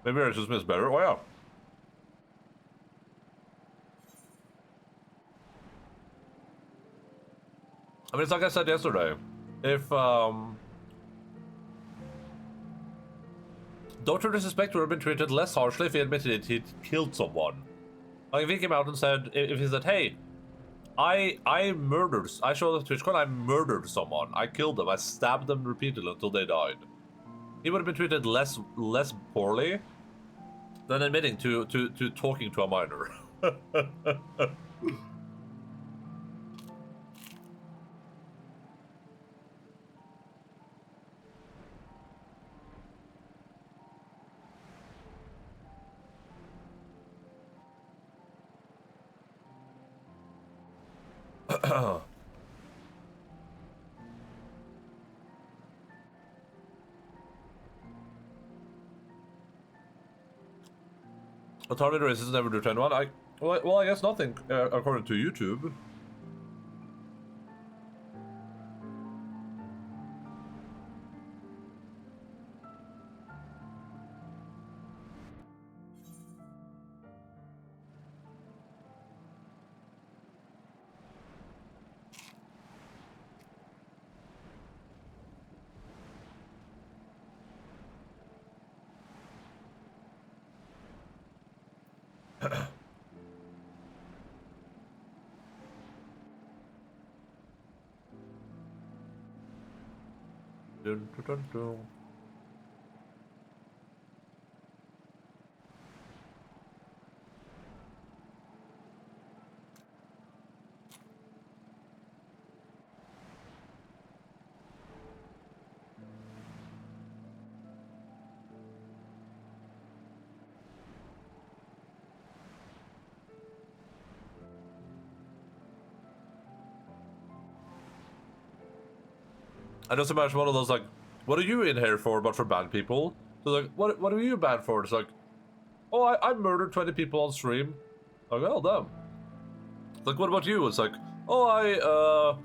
Maybe I just missed better. Oh yeah. I mean, it's like I said yesterday. If Dr. Disrespect would have been treated less harshly if he admitted he'd killed someone. Like if he came out and said, if he said, "Hey, I showed up to TwitchCon, I murdered someone. I killed them. I stabbed them repeatedly until they died." He would have been treated less poorly than admitting to talking to a minor. A targeted racist never do 10-1. Well, I guess nothing, according to YouTube. Dun, dun, dun, dun. I just imagine one of those like, what are you in here for but for bad people? So like, what are you banned for? It's like, oh, I murdered 20 people on stream. Like, oh, damn. It's like, what about you? It's like, oh,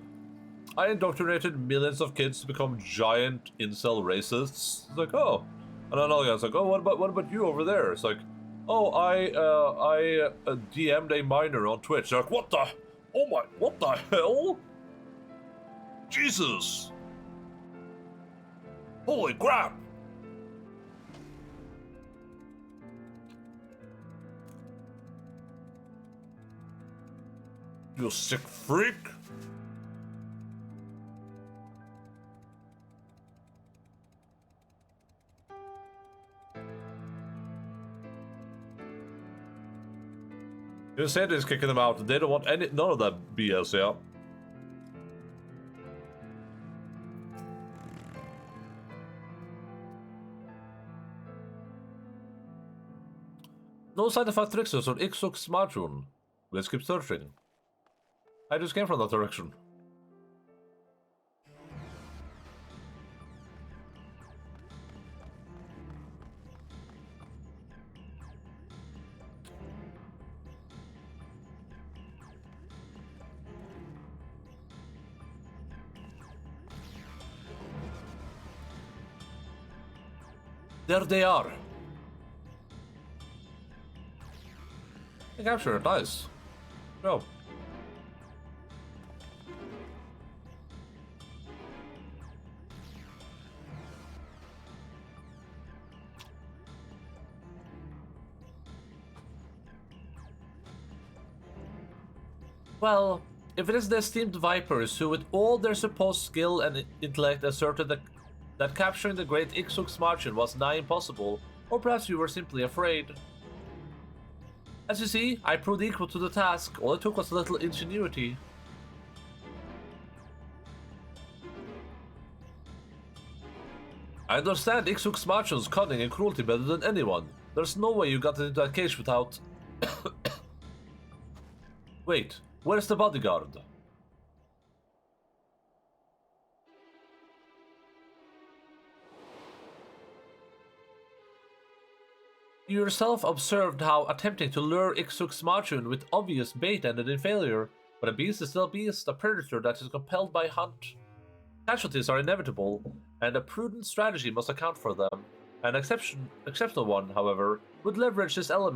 I indoctrinated millions of kids to become giant incel racists. It's like, oh. And then another guy's like, oh, what about you over there? It's like, oh, I DM'd a minor on Twitch. They're like, what the? Oh my, what the hell? Jesus. Holy crap! You sick freak! You said he's kicking them out. They don't want none of that BS, yeah. No side effect triggers on Ixoc smartphone. Let's keep searching. I just came from that direction. There they are. I captured it, nice. Go. Well, if it is the esteemed Vipers who with all their supposed skill and intellect asserted that capturing the great Ixoc margin was nigh impossible, or perhaps you were simply afraid. As you see, I proved equal to the task. All it took was a little ingenuity. I understand Ixoc's margin's cunning and cruelty better than anyone. There's no way you got into that cage without... Wait, where's the bodyguard? You yourself observed how attempting to lure Ixoc's margin with obvious bait ended in failure, but a beast is still a beast, a predator that is compelled by hunt. Casualties are inevitable, and a prudent strategy must account for them. An exceptional one, however, would leverage this element